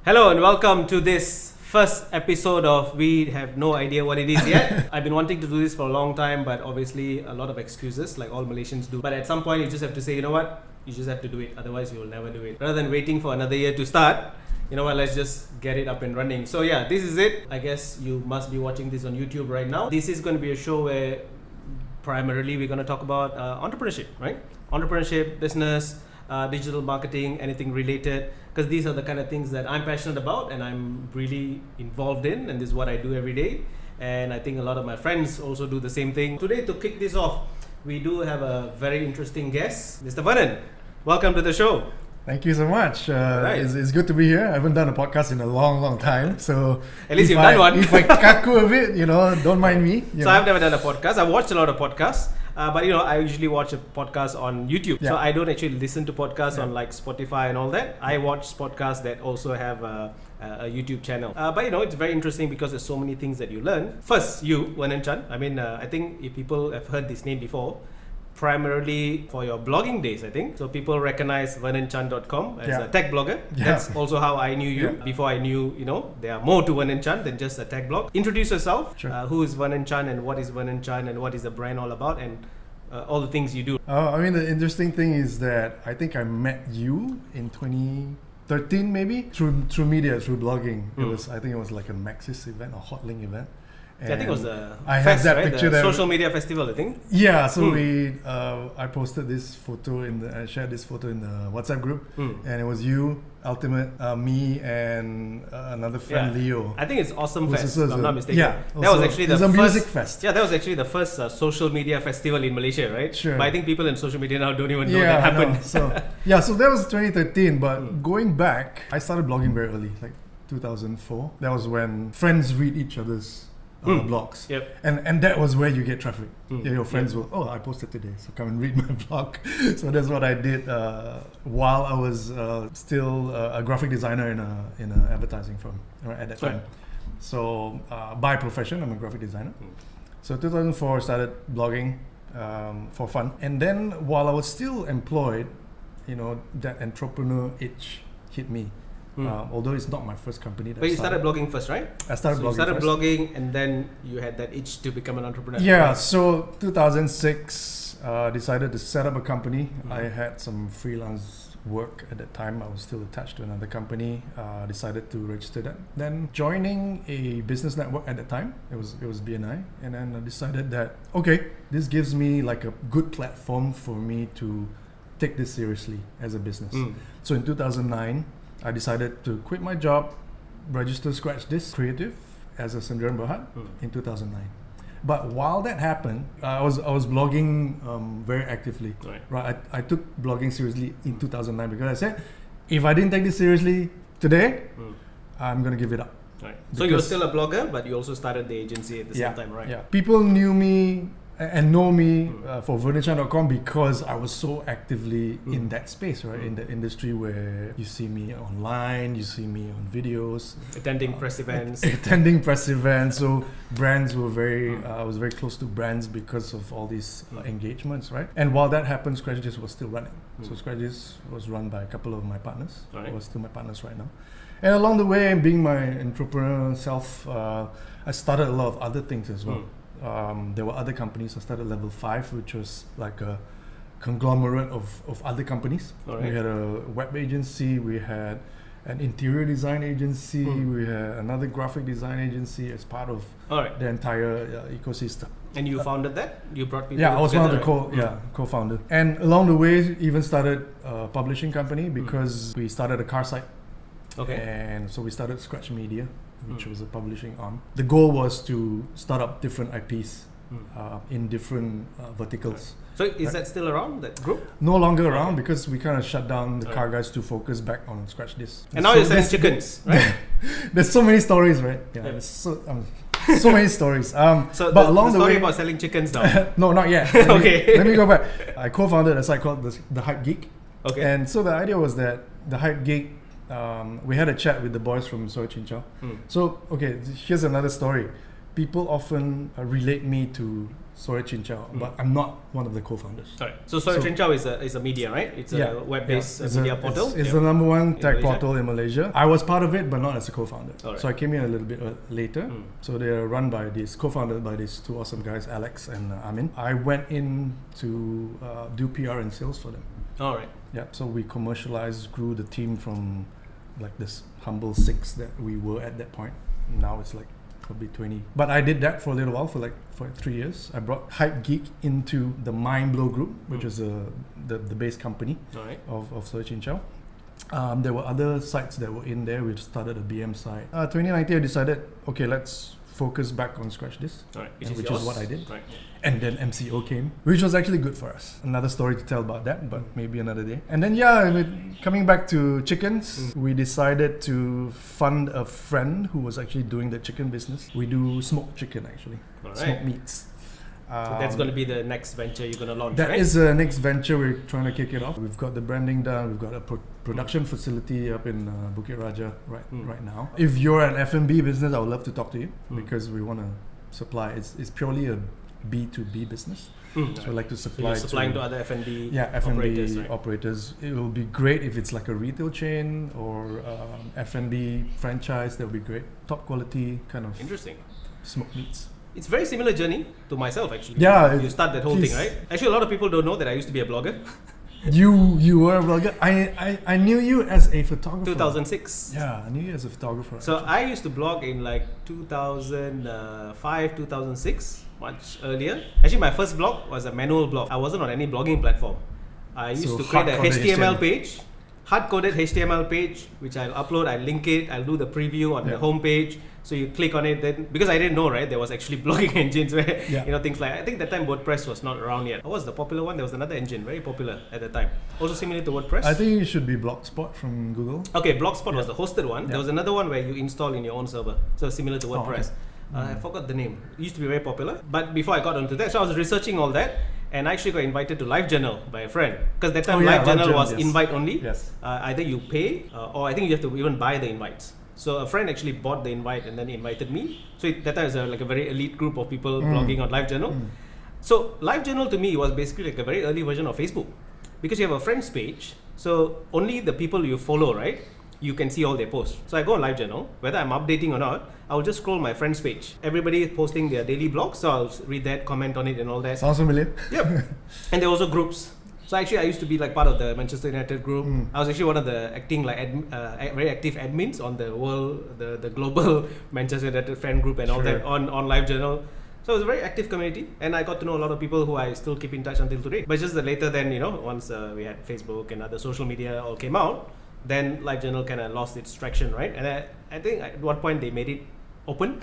Hello and welcome to this first episode of We Have No Idea What It Is Yet. I've been wanting to do this for a long time, but obviously a lot of excuses like all Malaysians do. But at some point you just have to say, you know what, you just have to do it, otherwise you will never do it. Rather than waiting for another year to start, you know what, let's just get it up and running. So yeah, this is it. I guess you must be watching this on YouTube right now. This is going to be a show where primarily we're going to talk about entrepreneurship, right? Entrepreneurship, business, digital marketing, anything related, because these are the kind of things that I'm passionate about and I'm really involved in, and this is what I do every day. And I think a lot of my friends also do the same thing. Today, to kick this off, we do have a very interesting guest, Mr. Vernon. Welcome to the show. Thank you so much. Right. It's good to be here. I haven't done a podcast in a long time. So at least you've done one. If I kaku a bit, don't mind me. I've never done a podcast. I've watched a lot of podcasts. But I usually watch a podcast on YouTube. Yeah. So I don't actually listen to podcasts on like Spotify and all that. I watch podcasts that also have a YouTube channel. But it's very interesting because there's so many things that you learn. First, you, Vernon Chan. I think if people have heard this name before, primarily for your blogging days, I think. So people recognize vernonchan.com as a tech blogger. Yeah. That's also how I knew you. Yeah. Before I knew, there are more to Vernon Chan than just a tech blog. Introduce yourself. Sure. Who is Vernon Chan and what is Vernon Chan and what is the brand all about and all the things you do. The interesting thing is that I think I met you in 2013 maybe through media, through blogging. I think it was like a Maxis event or Hotlink event. I think it was the social media festival, I think. Yeah, so I posted this photo I shared this photo in the WhatsApp group, and it was you, Ultimate, me, and another friend, Leo. I think it's Awesome Fest, if I'm not mistaken. Yeah, that was actually the first music fest. Yeah, that was actually the first social media festival in Malaysia, right? Sure. But I think people in social media now don't even know that happened. So that was 2013. But going back, I started blogging very early, like 2004. That was when friends read each other's blogs. Yep. And that was where you get traffic. Your friends will, I posted today, so come and read my blog. So that's what I did while I was still a graphic designer in an advertising firm at that time. So by profession, I'm a graphic designer. So 2004, I started blogging for fun. And then while I was still employed, that entrepreneur itch hit me. Although it's not my first company. But you started blogging first, right? I started blogging You started first. blogging and then you had that itch to become an entrepreneur. Yeah, right? so 2006, decided to set up a company. I had some freelance work at that time. I was still attached to another company. Decided to register that. Then joining a business network at that time, it was BNI. And then I decided that, this gives me like a good platform for me to take this seriously as a business. So in 2009, I decided to quit my job, register Scratchdisk Creative as a Sendirian Berhad in 2009. But while that happened, I was blogging very actively. Right. I took blogging seriously in 2009 because I said, if I didn't take this seriously today, I'm going to give it up. Right. So you were still a blogger, but you also started the agency at the same time, right? Yeah. People knew me and know me for vernonchan.com because I was so actively in that space, right? In the industry where you see me online, you see me on videos. Attending press events. So brands were I was very close to brands because of all these engagements, right? And while that happened, Scratchdisk was still running. So Scratchdisk was run by a couple of my partners. Who are still my partners right now. And along the way, being my entrepreneur self, I started a lot of other things as well. There were other companies. I started Level 5, which was like a conglomerate of other companies. We had a web agency, we had an interior design agency, we had another graphic design agency as part of the entire ecosystem. And you founded that? You brought people I was together, one of the co-founder. And along the way, even started a publishing company because we started a car site. And so we started Scratch Media, which was a publishing arm. The goal was to start up different IPs in different verticals. So is that still around, that group? No longer around because we kind of shut down the car guys to focus back on Scratchdisk. And now you're selling chickens, right? There's so many stories, right? Yeah. There's so many stories. So but along the story about selling chickens now? No, not yet. Let me go back. I co-founded a site called the Hype Geek. And so the idea was that the Hype Geek, we had a chat with the boys from Soy Chin Chow. So, here's another story. people often relate me to Sore Chin Chow, but I'm not one of the co-founders. Sorry. So Sore Chin Chow is a media, right? It's a web-based media portal. It's the number one tech portal in Malaysia. I was part of it, but not as a co-founder. Right. So I came in a little bit later. So they're co-founded by these two awesome guys, Alex and Amin. I went in to do PR and sales for them. All right. Yeah. So we commercialized, grew the team from like this humble 6 that we were at that point. Now it's like probably 20. But I did that for a little while, for 3 years. I brought Hype Geek into the Mindblow group, which is the base company of Sore Chin Chow. There were other sites that were in there. We started a BM site. 2019, I decided, okay, let's focus back on Scratchdisk, which is what I did. Right. And then MCO came, which was actually good for us. Another story to tell about that, but maybe another day. And then coming back to chickens, we decided to fund a friend who was actually doing the chicken business. We do smoked chicken actually, smoked meats. So that's going to be the next venture you're going to launch, That is the next venture. We're trying to kick it off. We've got the branding done. We've got a production facility up in Bukit Raja right now. If you're an F&B business, I would love to talk to you because we want to supply. It's purely a B2B business. So we like to supply supplying to other F&B operators. It will be great if it's like a retail chain or F&B franchise. That would be great. Top quality kind of smoked meats. It's very similar journey to myself actually. Yeah, you start that whole thing, right? Actually, a lot of people don't know that I used to be a blogger. You were a blogger. I knew you as a photographer. 2006. Yeah, I knew you as a photographer. So I used to blog in like 2005, 2006, much earlier. Actually, my first blog was a manual blog. I wasn't on any blogging platform. I used to create a HTML page, hard-coded HTML page, which I'll upload, I'll link it, I'll do the preview on the homepage. So you click on it, then because I didn't know, right, there was actually blogging engines where things like, I think that time WordPress was not around yet. What was the popular one? There was another engine, very popular at the time, also similar to WordPress. I think it should be Blogspot from Google. Okay, Blogspot was the hosted one. There was another one where you install in your own server, so similar to WordPress. I forgot the name. It used to be very popular, but before I got onto that, so I was researching all that, and I actually got invited to LiveJournal by a friend, because that time LiveJournal was invite only. Yes. Either you pay or I think you have to even buy the invites. So a friend actually bought the invite and then he invited me. So that time was like a very elite group of people blogging on LiveJournal. So LiveJournal to me was basically like a very early version of Facebook, because you have a friends page. So only the people you follow, right, you can see all their posts. So I go on LiveJournal, whether I'm updating or not, I'll just scroll my friends page. Everybody is posting their daily blogs, so I'll read that, comment on it and all that. Sounds familiar. Yep. And there are also groups. So actually, I used to be like part of the Manchester United group. I was actually one of the very active admins on the global Manchester United fan group and all that on LiveJournal. So it was a very active community, and I got to know a lot of people who I still keep in touch until today. But just that later, then once we had Facebook and other social media all came out, then LiveJournal kind of lost its traction, right? And I think at one point they made it open.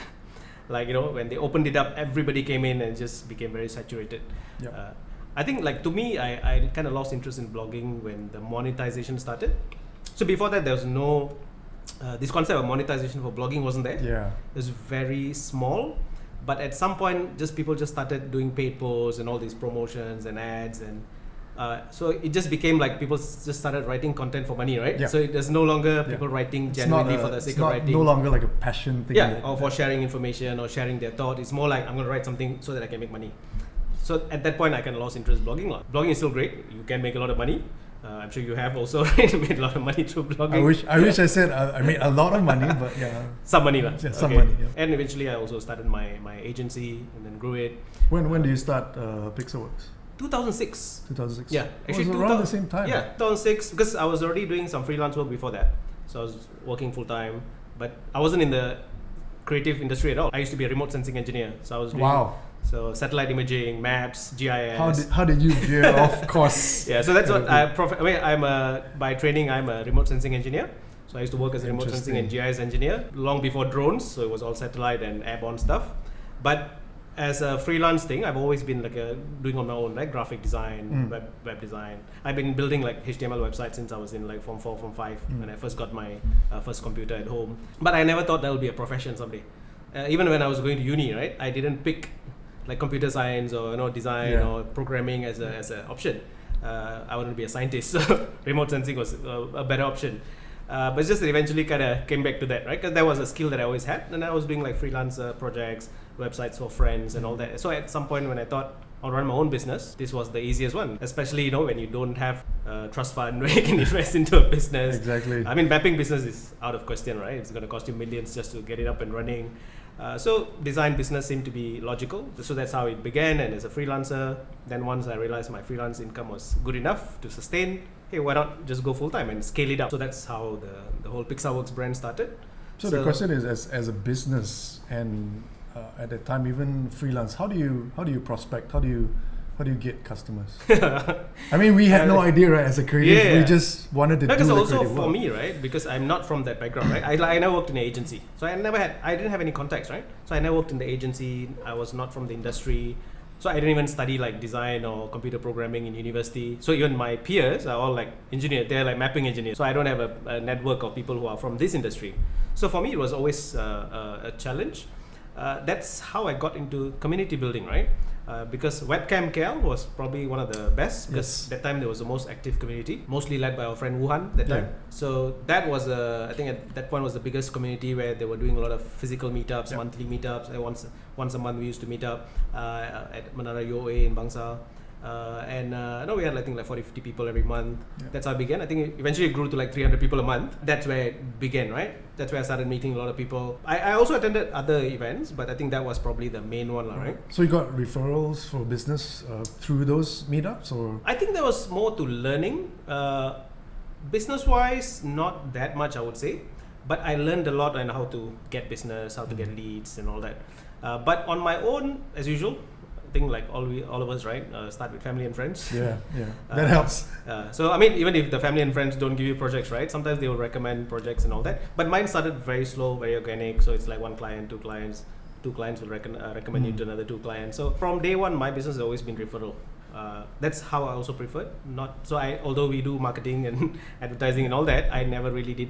Like when they opened it up, everybody came in and just became very saturated. Yep. I think like to me, I kind of lost interest in blogging when the monetization started. So before that, there was no, this concept of monetization for blogging wasn't there. Yeah. It was very small, but at some point, people just started doing paid posts and all these promotions and ads, and so it just became like people just started writing content for money, right? Yeah. So there's no longer people writing genuinely for the sake of writing. No longer like a passion thing. Yeah, or for sharing information or sharing their thought. It's more like I'm going to write something so that I can make money. So at that point, I kind of lost interest in blogging. Blogging is still great. You can make a lot of money. I'm sure you have also made a lot of money through blogging. I wish I said I made a lot of money, but yeah. Some money. Yeah, some money, yeah. And eventually I also started my agency and then grew it. When do you start Pixelworks? 2006. 2006? Yeah. Actually, it was around the same time. Yeah, 2006, because I was already doing some freelance work before that. So I was working full time, but I wasn't in the creative industry at all. I used to be a remote sensing engineer. So I was doing so satellite imaging, maps, GIS. How did you veer off course? Yeah, so that's what I'm by training I'm a remote sensing engineer. So I used to work as a remote sensing and GIS engineer long before drones. So it was all satellite and airborne stuff. But as a freelance thing, I've always been like doing on my own, like graphic design, web design. I've been building like HTML websites since I was in like Form 4, Form 5 when I first got my first computer at home. But I never thought that would be a profession someday. Even when I was going to uni, right, I didn't pick like computer science or design or programming as an option. I wanted to be a scientist, so remote sensing was a better option. But just eventually kind of came back to that, right? Because that was a skill that I always had, and I was doing like freelance projects. websites for friends and all that. So at some point when I thought I'll run my own business, this was the easiest one, especially when you don't have a trust fund where you can invest into a business. Exactly. I mean, mapping business is out of question, right? It's going to cost you millions just to get it up and running. So design business seemed to be logical. So that's how it began, and as a freelancer, then once I realized my freelance income was good enough to sustain, hey, why not just go full time and scale it up? So that's how the whole Pixarworks brand started. So the question is, as a business and at that time even freelance, how do you prospect? How do you get customers? I mean, we had no idea, right? As a creative, we just wanted to do the creative work. Because also for me, right? Because I'm not from that background, right? I never worked in an agency, so I didn't have any contacts, right? So I never worked in the agency. I was not from the industry, so I didn't even study like design or computer programming in university. So even my peers are all like engineers. They're like mapping engineers. So I don't have a network of people who are from this industry. So for me, it was always a challenge. That's how I got into community building, right? Because Webcam KL was probably one of the best, because that time there was the most active community, mostly led by our friend Wuhan that time. So that was I think at that point was the biggest community where they were doing a lot of physical meetups, monthly meetups. Once a month we used to meet up at Menara UOA in Bangsar. We had I think like 40-50 people every month. That's how it began. I think eventually it grew to like 300 people a month. That's where it began, right? That's where I started meeting a lot of people. I also attended other events, but I think that was probably the main one, right? So you got referrals for business through those meetups, or? I think there was more to learning. Business-wise, not that much, I would say. But I learned a lot on how to get business, how to get leads and all that. But on my own, as usual, I think like all of us, right? Start with family and friends. Yeah, that helps. So I mean, even if the family and friends don't give you projects, right? Sometimes they will recommend projects and all that. But mine started very slow, very organic. So it's like one client, two clients. Two clients will recommend you to another two clients. So from day one, my business has always been referral. That's how I also preferred. Although we do marketing and advertising and all that, I never really did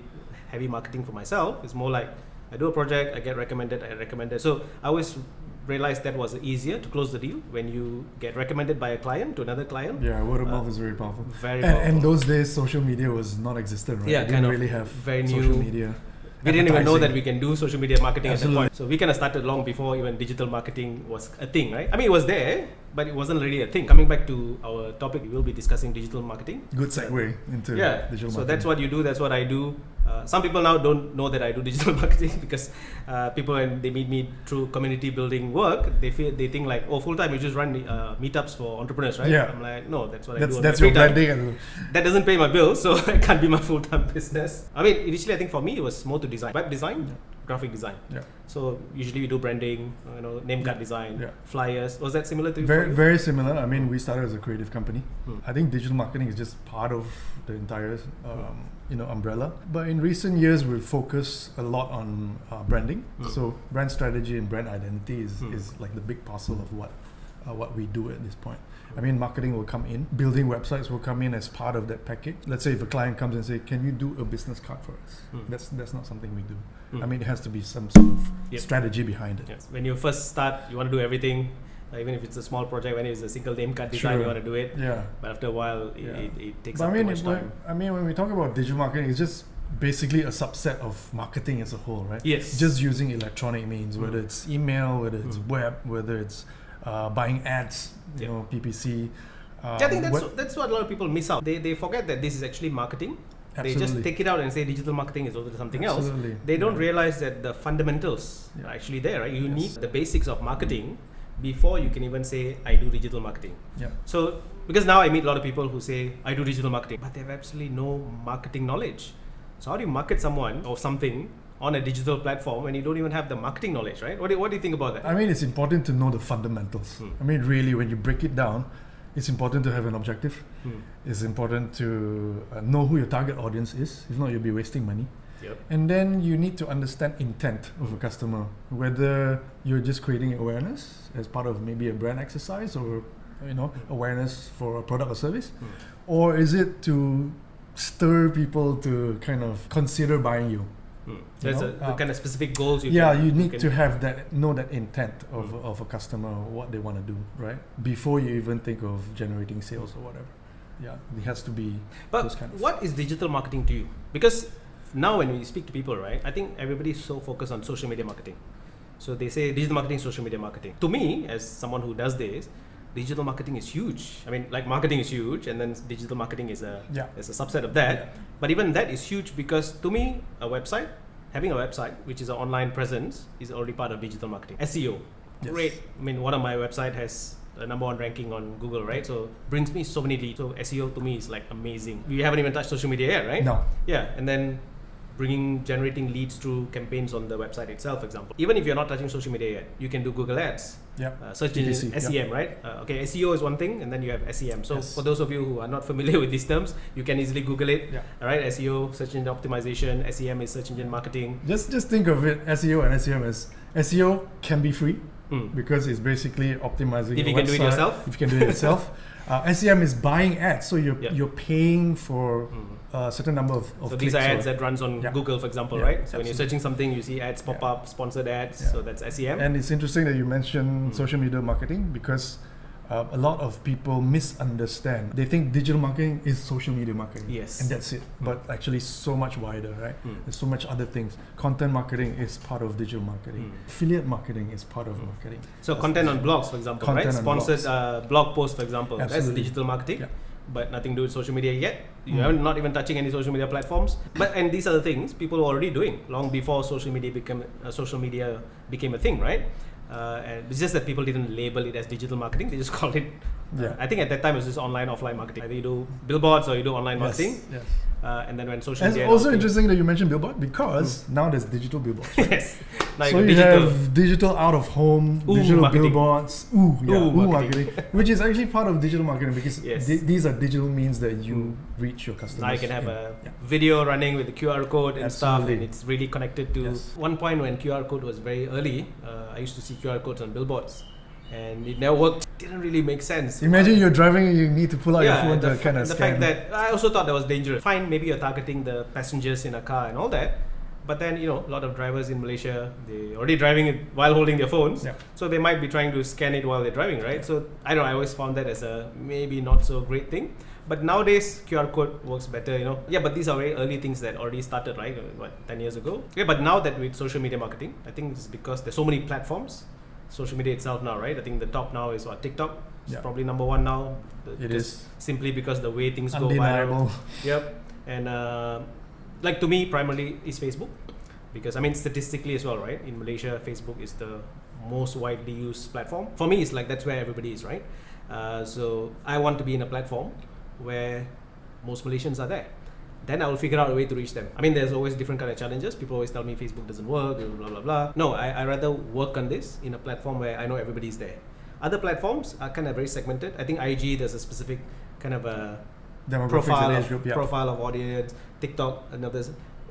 heavy marketing for myself. It's more like I do a project, I get recommended, I recommend it. So I always realized that was easier to close the deal when you get recommended by a client to another client. Yeah, word of mouth is very powerful. Very powerful. And those days, social media was not existent, right? Yeah, we didn't really have social media. We didn't even know that we can do social media marketing at that point. So we kind of started long before even digital marketing was a thing, right? I mean, it was there, but it wasn't really a thing. Coming back to our topic, we will be discussing digital marketing. Good segue into digital marketing. So that's what you do, that's what I do. Some people now don't know that I do digital marketing because people, when they meet me through community building work, they think like, oh, full time you just run meetups for entrepreneurs, right? Yeah. I'm like, no, that's what I do. That's your branding. That doesn't pay my bills, so it can't be my full time business. I mean, initially I think for me it was more to design, web design, graphic design. Yeah. So usually we do branding, name card design, flyers. Was that similar to you? Very similar. I mean, we started as a creative company. I think digital marketing is just part of the entire umbrella. But in recent years, we've focused a lot on branding. So brand strategy and brand identity is like the big parcel of what we do at this point. I mean, marketing will come in, building websites will come in as part of that package. Let's say if a client comes and say, "Can you do a business card for us?" That's not something we do. I mean, it has to be some sort of strategy behind it. Yes. When you first start, you want to do everything. Even if it's a small project, when it's a single name card design, you want to do it. Yeah. But after a while, it takes up too much time. I mean, when we talk about digital marketing, it's just basically a subset of marketing as a whole, right? Yes. Just using electronic means, whether it's email, whether it's web, whether it's buying ads, PPC. I think that's what a lot of people miss out. They forget that this is actually marketing. Absolutely. They just take it out and say digital marketing is over to something else. They don't realize that the fundamentals are actually there, right? You need the basics of marketing before you can even say, I do digital marketing. Yeah. So, because now I meet a lot of people who say, I do digital marketing, but they have absolutely no marketing knowledge. So how do you market someone or something on a digital platform when you don't even have the marketing knowledge, right? What do you think about that? I mean, it's important to know the fundamentals. I mean, really, when you break it down, it's important to have an objective. It's important to know who your target audience is. If not, you'll be wasting money. Yep. And then you need to understand intent of a customer, whether you're just creating awareness as part of maybe a brand exercise or awareness for a product or service, or is it to stir people to kind of consider buying you. There's the kind of specific goals you you need to have know that intent of a customer, what they want to do, right? Before you even think of generating sales or whatever. Yeah, it has to be those kind of. What is digital marketing to you? Because now when we speak to people, right, I think everybody's so focused on social media marketing. So they say digital marketing, social media marketing. To me, as someone who does this, digital marketing is huge. I mean, like marketing is huge, and then digital marketing is a subset of that. Yeah. But even that is huge because to me, having a website, which is an online presence, is already part of digital marketing. SEO, great. I mean, one of my website has a number 1 ranking on Google, right? So brings me so many leads. So SEO to me is like amazing. We haven't even touched social media yet, right? No. Yeah, and then generating leads through campaigns on the website itself, for example. Even if you're not touching social media yet, you can do Google Ads. Search engine SEM, right? Okay, SEO is one thing, and then you have SEM. So for those of you who are not familiar with these terms, you can easily Google it. All right, SEO, search engine optimization. SEM is search engine marketing. Just think of it, SEO and SEM as SEO can be free because it's basically optimizing. If you can do it yourself. If you can do it yourself. SEM is buying ads, so you're paying for a certain number of so clicks. These are ads that runs on Google, for example, right? So when you're searching something, you see ads pop up, sponsored ads. So that's SEM. And it's interesting that you mentioned social media marketing because a lot of people misunderstand. They think digital marketing is social media marketing. Yes. And that's it. But actually so much wider, right? There's so much other things. Content marketing is part of digital marketing. Affiliate marketing is part of marketing. So content on blogs, for example, right? Sponsored blog posts, for example. Absolutely. That's digital marketing. But nothing to do with social media yet. You're not even touching any social media platforms. And these are the things people were already doing long before social media became a thing, right? And it's just that people didn't label it as digital marketing. They just called it. I think at that time it was just online, offline marketing. Either you do billboards or you do online marketing. Yes. And then when social media. It's also interesting that you mentioned billboard because now there's digital billboards. Yes. Now So you have digital out of home, digital marketing. Billboards, marketing, which is actually part of digital marketing because these are digital means that you reach your customers. Now you can have a video running with the QR code and stuff, and it's really connected to. One point when QR code was very early, I used to see QR codes on billboards, and it never worked. It didn't really make sense. Imagine you're driving and you need to pull out your phone to kind of the scan. fact that I also thought that was dangerous. Fine, maybe you're targeting the passengers in a car and all that. But then, a lot of drivers in Malaysia, they're already driving it while holding their phones. So they might be trying to scan it while they're driving, right? So I don't know, I always found that as a maybe not so great thing. But nowadays, QR code works better, but these are very early things that already started, right? 10 years ago? But now that with social media marketing, I think it's because there's so many platforms. Social media itself now, right? I think the top now is TikTok. It's probably number 1 now. It is. Simply because the way things Undeniable. go viral. And like to me, primarily is Facebook, because I mean statistically as well, right? In Malaysia, Facebook is the most widely used platform. For me, it's like that's where everybody is, right? So I want to be in a platform where most Malaysians are there. Then I will figure out a way to reach them. I mean, there's always different kind of challenges. People always tell me Facebook doesn't work, blah blah blah. No, I rather work on this in a platform where I know everybody's there. Other platforms are kind of very segmented. I think IG, there's a specific kind of a profile of audience. TikTok, another.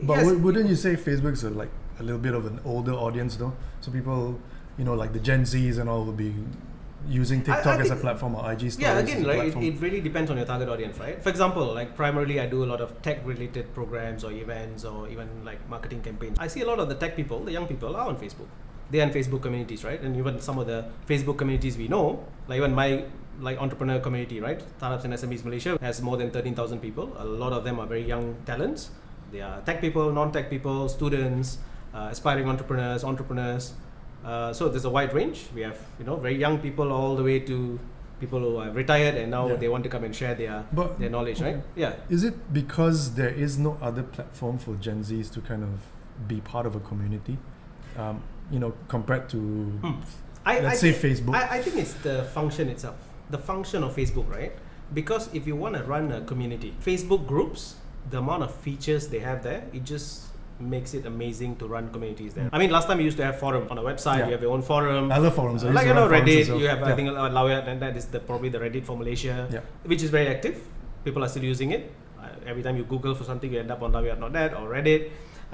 But wouldn't you say Facebook's a little bit of an older audience though? So people, like the Gen Zs and all would be using TikTok as a platform or IG stories. Yeah, again, right? It really depends on your target audience, right? For example, primarily I do a lot of tech-related programs or events or even marketing campaigns. I see a lot of the tech people, the young people, are on Facebook. They're in Facebook communities, right? And even some of the Facebook communities we know, even my entrepreneur community, right? Startups and SMEs Malaysia has more than 13,000 people. A lot of them are very young talents. They are tech people, non-tech people, students, aspiring entrepreneurs. So there's a wide range. We have very young people all the way to people who are retired and now they want to come and share their knowledge, right? Yeah. Is it because there is no other platform for Gen Zs to kind of be part of a community? Compared to let's say Facebook. I think it's the function itself, the function of Facebook, right? Because if you want to run a community, Facebook groups, the amount of features they have there, it just makes it amazing to run communities there. I mean, last time you used to have forum on a website. You have your own forum. I love forums. Reddit. You have I think Lawyer, and that is probably the Reddit for Malaysia, which is very active. People are still using it. Every time you Google for something, you end up on Lawyer.net or Reddit.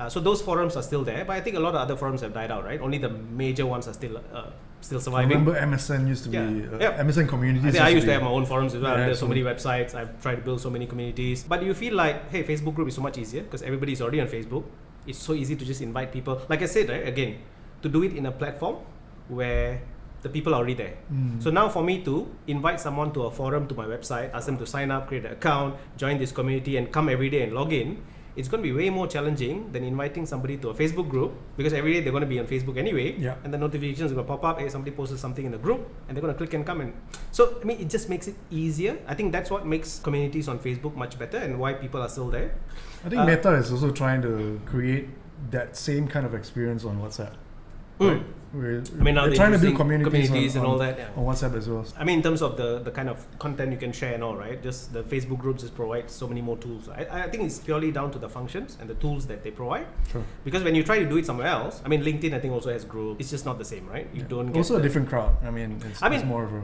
So those forums are still there, but I think a lot of other forums have died out, right? Only the major ones are still surviving. I remember MSN used to be MSN communities. I used to have my own forums as well. There's so many websites. I've tried to build so many communities. But you feel like, hey, Facebook group is so much easier because everybody's already on Facebook. It's so easy to just invite people. Like I said, right, again, to do it in a platform where the people are already there. So now for me to invite someone to a forum, to my website, ask them to sign up, create an account, join this community and come every day and log in, it's going to be way more challenging than inviting somebody to a Facebook group, because every day they're going to be on Facebook anyway, and the notifications are going to pop up, hey, somebody posted something in the group, and they're going to click and comment. So, I mean, it just makes it easier. I think that's what makes communities on Facebook much better and why people are still there. I think Meta is also trying to create that same kind of experience on WhatsApp. Right? We're trying to do communities and all that on WhatsApp as well. I mean, in terms of the kind of content you can share and all, right? Just the Facebook groups just provide so many more tools. I think it's purely down to the functions and the tools that they provide. Sure. Because when you try to do it somewhere else, I mean, LinkedIn I think also has groups. It's just not the same, right? You don't get also a different crowd. I mean, it's more of a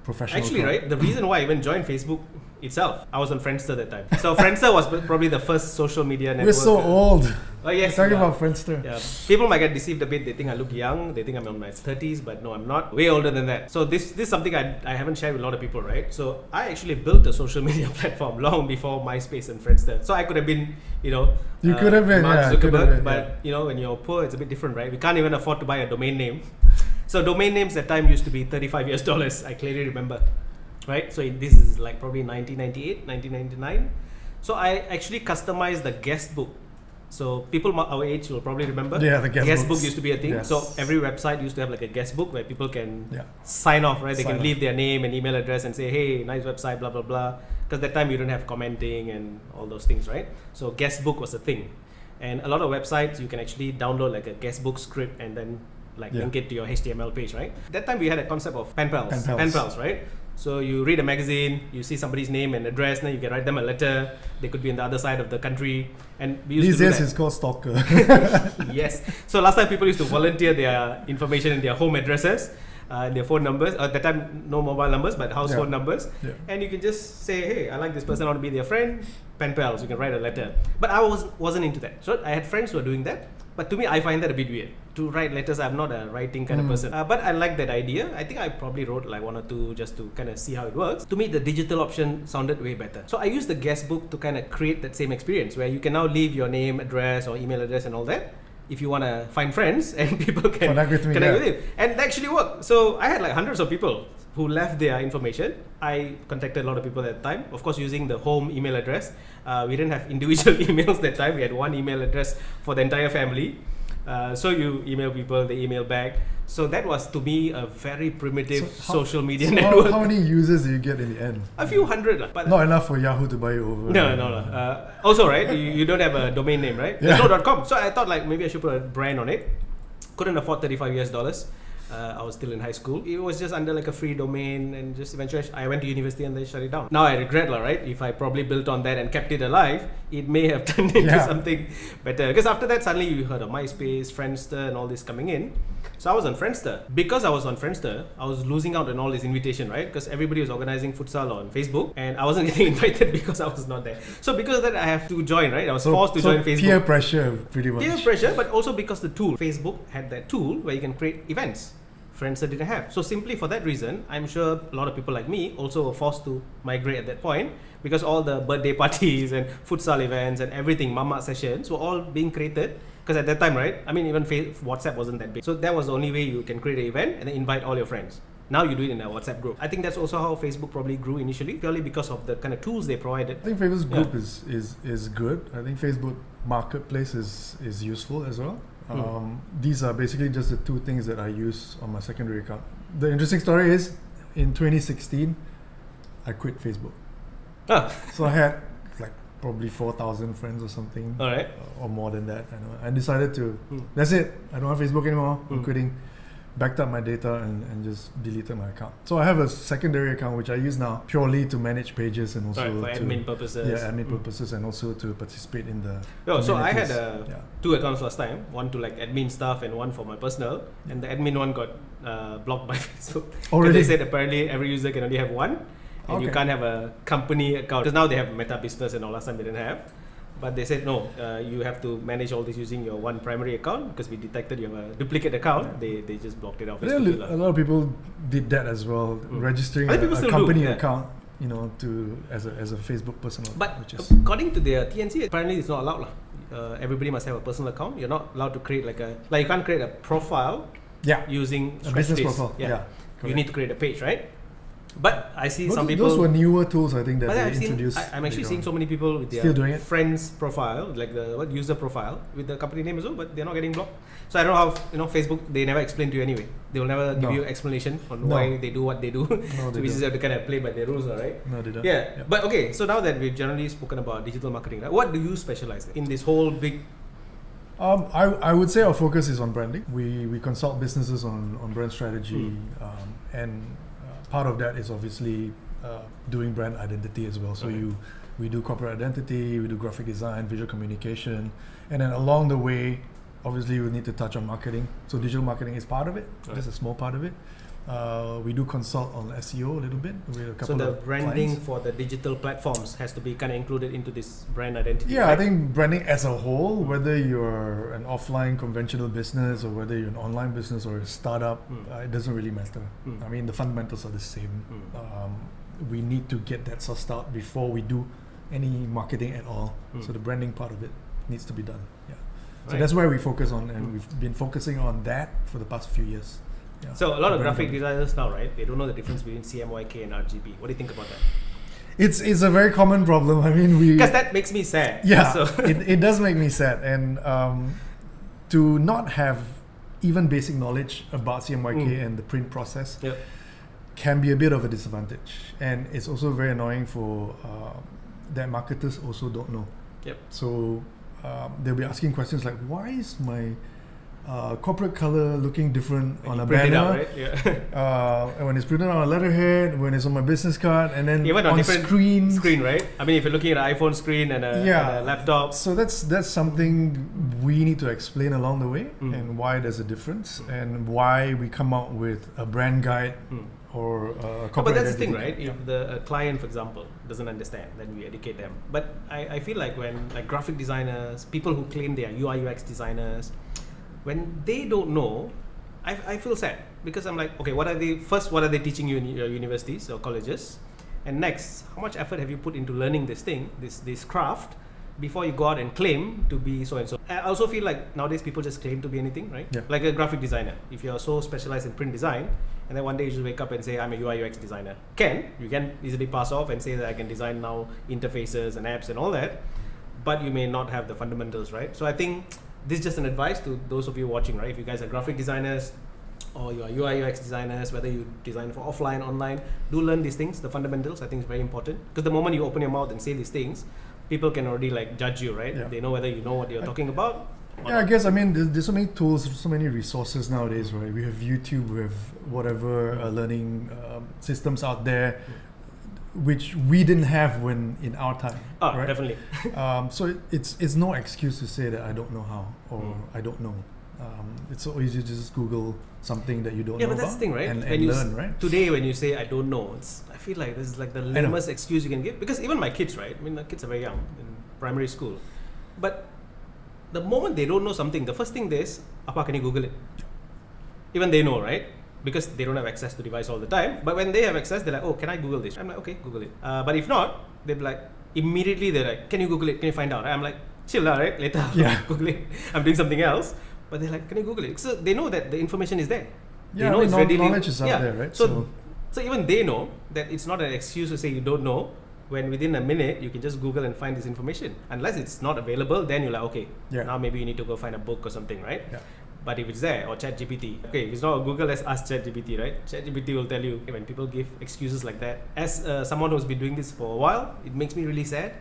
professional actually crowd. Right, the reason why I even joined Facebook itself, I was on Friendster that time. So Friendster was probably the first social media network. We're so old. Oh yes, talking about Friendster. Yeah. People might get deceived a bit. They think I look young. They think I'm in my 30s, but no, I'm not. Way older than that. So this is something I haven't shared with a lot of people, right? So I actually built a social media platform long before MySpace and Friendster. So I could have been, you could have been Mark Zuckerberg, but when you're poor, it's a bit different, right? We can't even afford to buy a domain name. So domain names at time used to be $35. I clearly remember. Right, so this is like probably 1998, 1999. So I actually customized the guest book. So people our age will probably remember. Yeah, the guest book used to be a thing. Yes. So every website used to have like a guest book where people can sign off, right? They can leave their name and email address and say, hey, nice website, blah, blah, blah. Because that time you don't have commenting and all those things, right? So guest book was a thing. And a lot of websites, you can actually download like a guest book script and then link it to your HTML page, right? That time we had a concept of pen pals, right? So you read a magazine, you see somebody's name and address, then you can write them a letter. They could be on the other side of the country. And we used these to do days that. It's called stalker. Yes. So last time people used to volunteer their information and their home addresses, their phone numbers. At that time, no mobile numbers, but house phone numbers. Yeah. And you can just say, hey, I like this person, I want to be their friend. Pen pals, you can write a letter. But I wasn't into that. So I had friends who were doing that. But to me, I find that a bit weird. To write letters, I'm not a writing kind of person. But I like that idea. I think I probably wrote like one or two just to kind of see how it works. To me, the digital option sounded way better. So I used the guest book to kind of create that same experience where you can now leave your name, address, or email address and all that if you want to find friends and people can connect with you. And that actually worked. So I had like hundreds of people who left their information. I contacted a lot of people at the time, of course using the home email address. We didn't have individual emails that time. We had one email address for the entire family. So you email people, they email back. So that was to me a very primitive social media network. How many users did you get in the end? A few hundred. But not enough for Yahoo to buy you over. No. Also, right, you don't have a domain name, right? There's no .com. So I thought like maybe I should put a brand on it. Couldn't afford $35. I was still in high school. It was just under like a free domain, and just eventually I went to university and they shut it down. Now I regret, right? If I probably built on that and kept it alive, it may have turned into something better. Because after that, suddenly you heard of MySpace, Friendster, and all this coming in. So I was on Friendster. Because I was on Friendster, I was losing out on all this invitation, right? Because everybody was organizing futsal on Facebook, and I wasn't getting invited because I was not there. So because of that, I have to join, right? I was forced to join Facebook. Peer pressure, pretty much. Peer pressure, but also because the tool, Facebook had that tool where you can create events. Friendster didn't have. So simply for that reason, I'm sure a lot of people like me also were forced to migrate at that point, because all the birthday parties and futsal events and everything, mama sessions were all being created. Because at that time, right, I mean even WhatsApp wasn't that big. So that was the only way you can create an event and then invite all your friends. Now you do it in a WhatsApp group. I think that's also how Facebook probably grew initially, purely because of the kind of tools they provided. I think Facebook's group is good. I think Facebook Marketplace is useful as well. These are basically just the two things that I use on my secondary account. The interesting story is, in 2016, I quit Facebook. So I had like probably 4,000 friends or something, or more than that. I decided to, that's it. I don't have Facebook anymore. I'm quitting. Backed up my data and just deleted my account. So I have a secondary account which I use now purely to manage pages and also for admin purposes. Yeah, admin purposes, and also to participate in the so I had two accounts last time, one to like admin stuff and one for my personal, and the admin one got blocked by Facebook. Because they said apparently every user can only have one, and you can't have a company account. Because now they have Meta Business and all, last time they didn't have. But they said, no, you have to manage all this using your one primary account, because we detected you have a duplicate account. They just blocked it off. A lot of people did that as well, registering a company account, as a Facebook personal. But according to their TNC, apparently it's not allowed. Everybody must have a personal account. You're not allowed to create you can't create a profile using a business profile. You need to create a page, right? But I see some people. Those were newer tools, I think, that But they I've seen, introduced. I'm actually seeing so many people with Still doing their it? friends profile, like the user profile with the company name as well, but they're not getting blocked. So I don't know how, Facebook, they never explain to you anyway. They will never give you explanation on why they do what they do. No, So we just have to kind of play by their rules, right? No, they don't. Yeah. But okay, so now that we've generally spoken about digital marketing, right, what do you specialize in this whole big? I would say our focus is on branding. We consult businesses on brand strategy, and part of that is obviously doing brand identity as well. So we do corporate identity, we do graphic design, visual communication, and then along the way, obviously we need to touch on marketing. So digital marketing is part of it, just a small part of it. We do consult on SEO a little bit. We have a couple So the of branding clients. for the digital platforms has to be kind of included into this brand identity. Yeah, right? I think branding as a whole, whether you're an offline conventional business or whether you're an online business or a startup, it doesn't really matter. I mean, the fundamentals are the same. We need to get that sussed out before we do any marketing at all. So the branding part of it needs to be done. Yeah. So that's where we focus on, and we've been focusing on that for the past few years. Yeah. So a lot of graphic designers now, right? They don't know the difference between CMYK and RGB. What do you think about that? It's a very common problem. I mean, because that makes me sad. Yeah, So it does make me sad, and to not have even basic knowledge about CMYK and the print process can be a bit of a disadvantage, and it's also very annoying for that marketers also don't know. So they'll be asking questions like, why is my corporate color looking different on a banner, out, right? and when it's printed on a letterhead, when it's on my business card, and then Even on different screen, right? I mean, if you're looking at an iPhone screen and a laptop. So that's something we need to explain along the way, and why there's a difference, and why we come out with a brand guide or a corporate. But that's the thing, identity. right? If the client, for example, doesn't understand, then we educate them. But I feel like when graphic designers, people who claim they are UI UX designers, when they don't know, I feel sad, because I'm like, okay, what are they teaching you in your universities or colleges, and next, how much effort have you put into learning this thing, this craft, before you go out and claim to be so and so? I also feel like nowadays people just claim to be anything, right? Like a graphic designer, if you're so specialized in print design, and then one day you just wake up and say, I'm a UI UX designer. You can easily pass off and say that I can design now interfaces and apps and all that, but you may not have the fundamentals, right? So I think this is just an advice to those of you watching, right? If you guys are graphic designers or you are UI UX designers, whether you design for offline, online, do learn these things, the fundamentals. I think is very important, because the moment you open your mouth and say these things, people can already judge you, right? They know whether you know what you're talking about. I guess, I mean, there's so many tools, so many resources nowadays, right? We have YouTube, we have whatever learning systems out there, which we didn't have when in our time. Right? Definitely. So it's no excuse to say that I don't know how, or I don't know. It's so easy to just Google something that you don't know about. Yeah, but that's the thing, right? And learn, right? Today, when you say I don't know, I feel like this is the lamest excuse you can give. Because even my kids, right? I mean, the kids are very young in primary school, but the moment they don't know something, the first thing is, "Apa, can you Google it?" Even they know, right? Because they don't have access to device all the time. But when they have access, they're like, "Oh, can I Google this?" I'm like, "Okay, Google it." But if not, they're like, immediately they're like, "Can you Google it? Can you find out?" I'm like, "Chill out, right? Later, I'll Google it. I'm doing something else." But they're like, "Can you Google it?" So they know that the information is there. Yeah, they know it's readily. Knowledge is out there, right? So even they know that it's not an excuse to say you don't know, when within a minute you can just Google and find this information. Unless it's not available, then you're like, okay, now maybe you need to go find a book or something, right? But if it's there, or ChatGPT, okay, if it's not Google, let's ask ChatGPT, right? ChatGPT will tell you. When people give excuses like that, as someone who's been doing this for a while, it makes me really sad.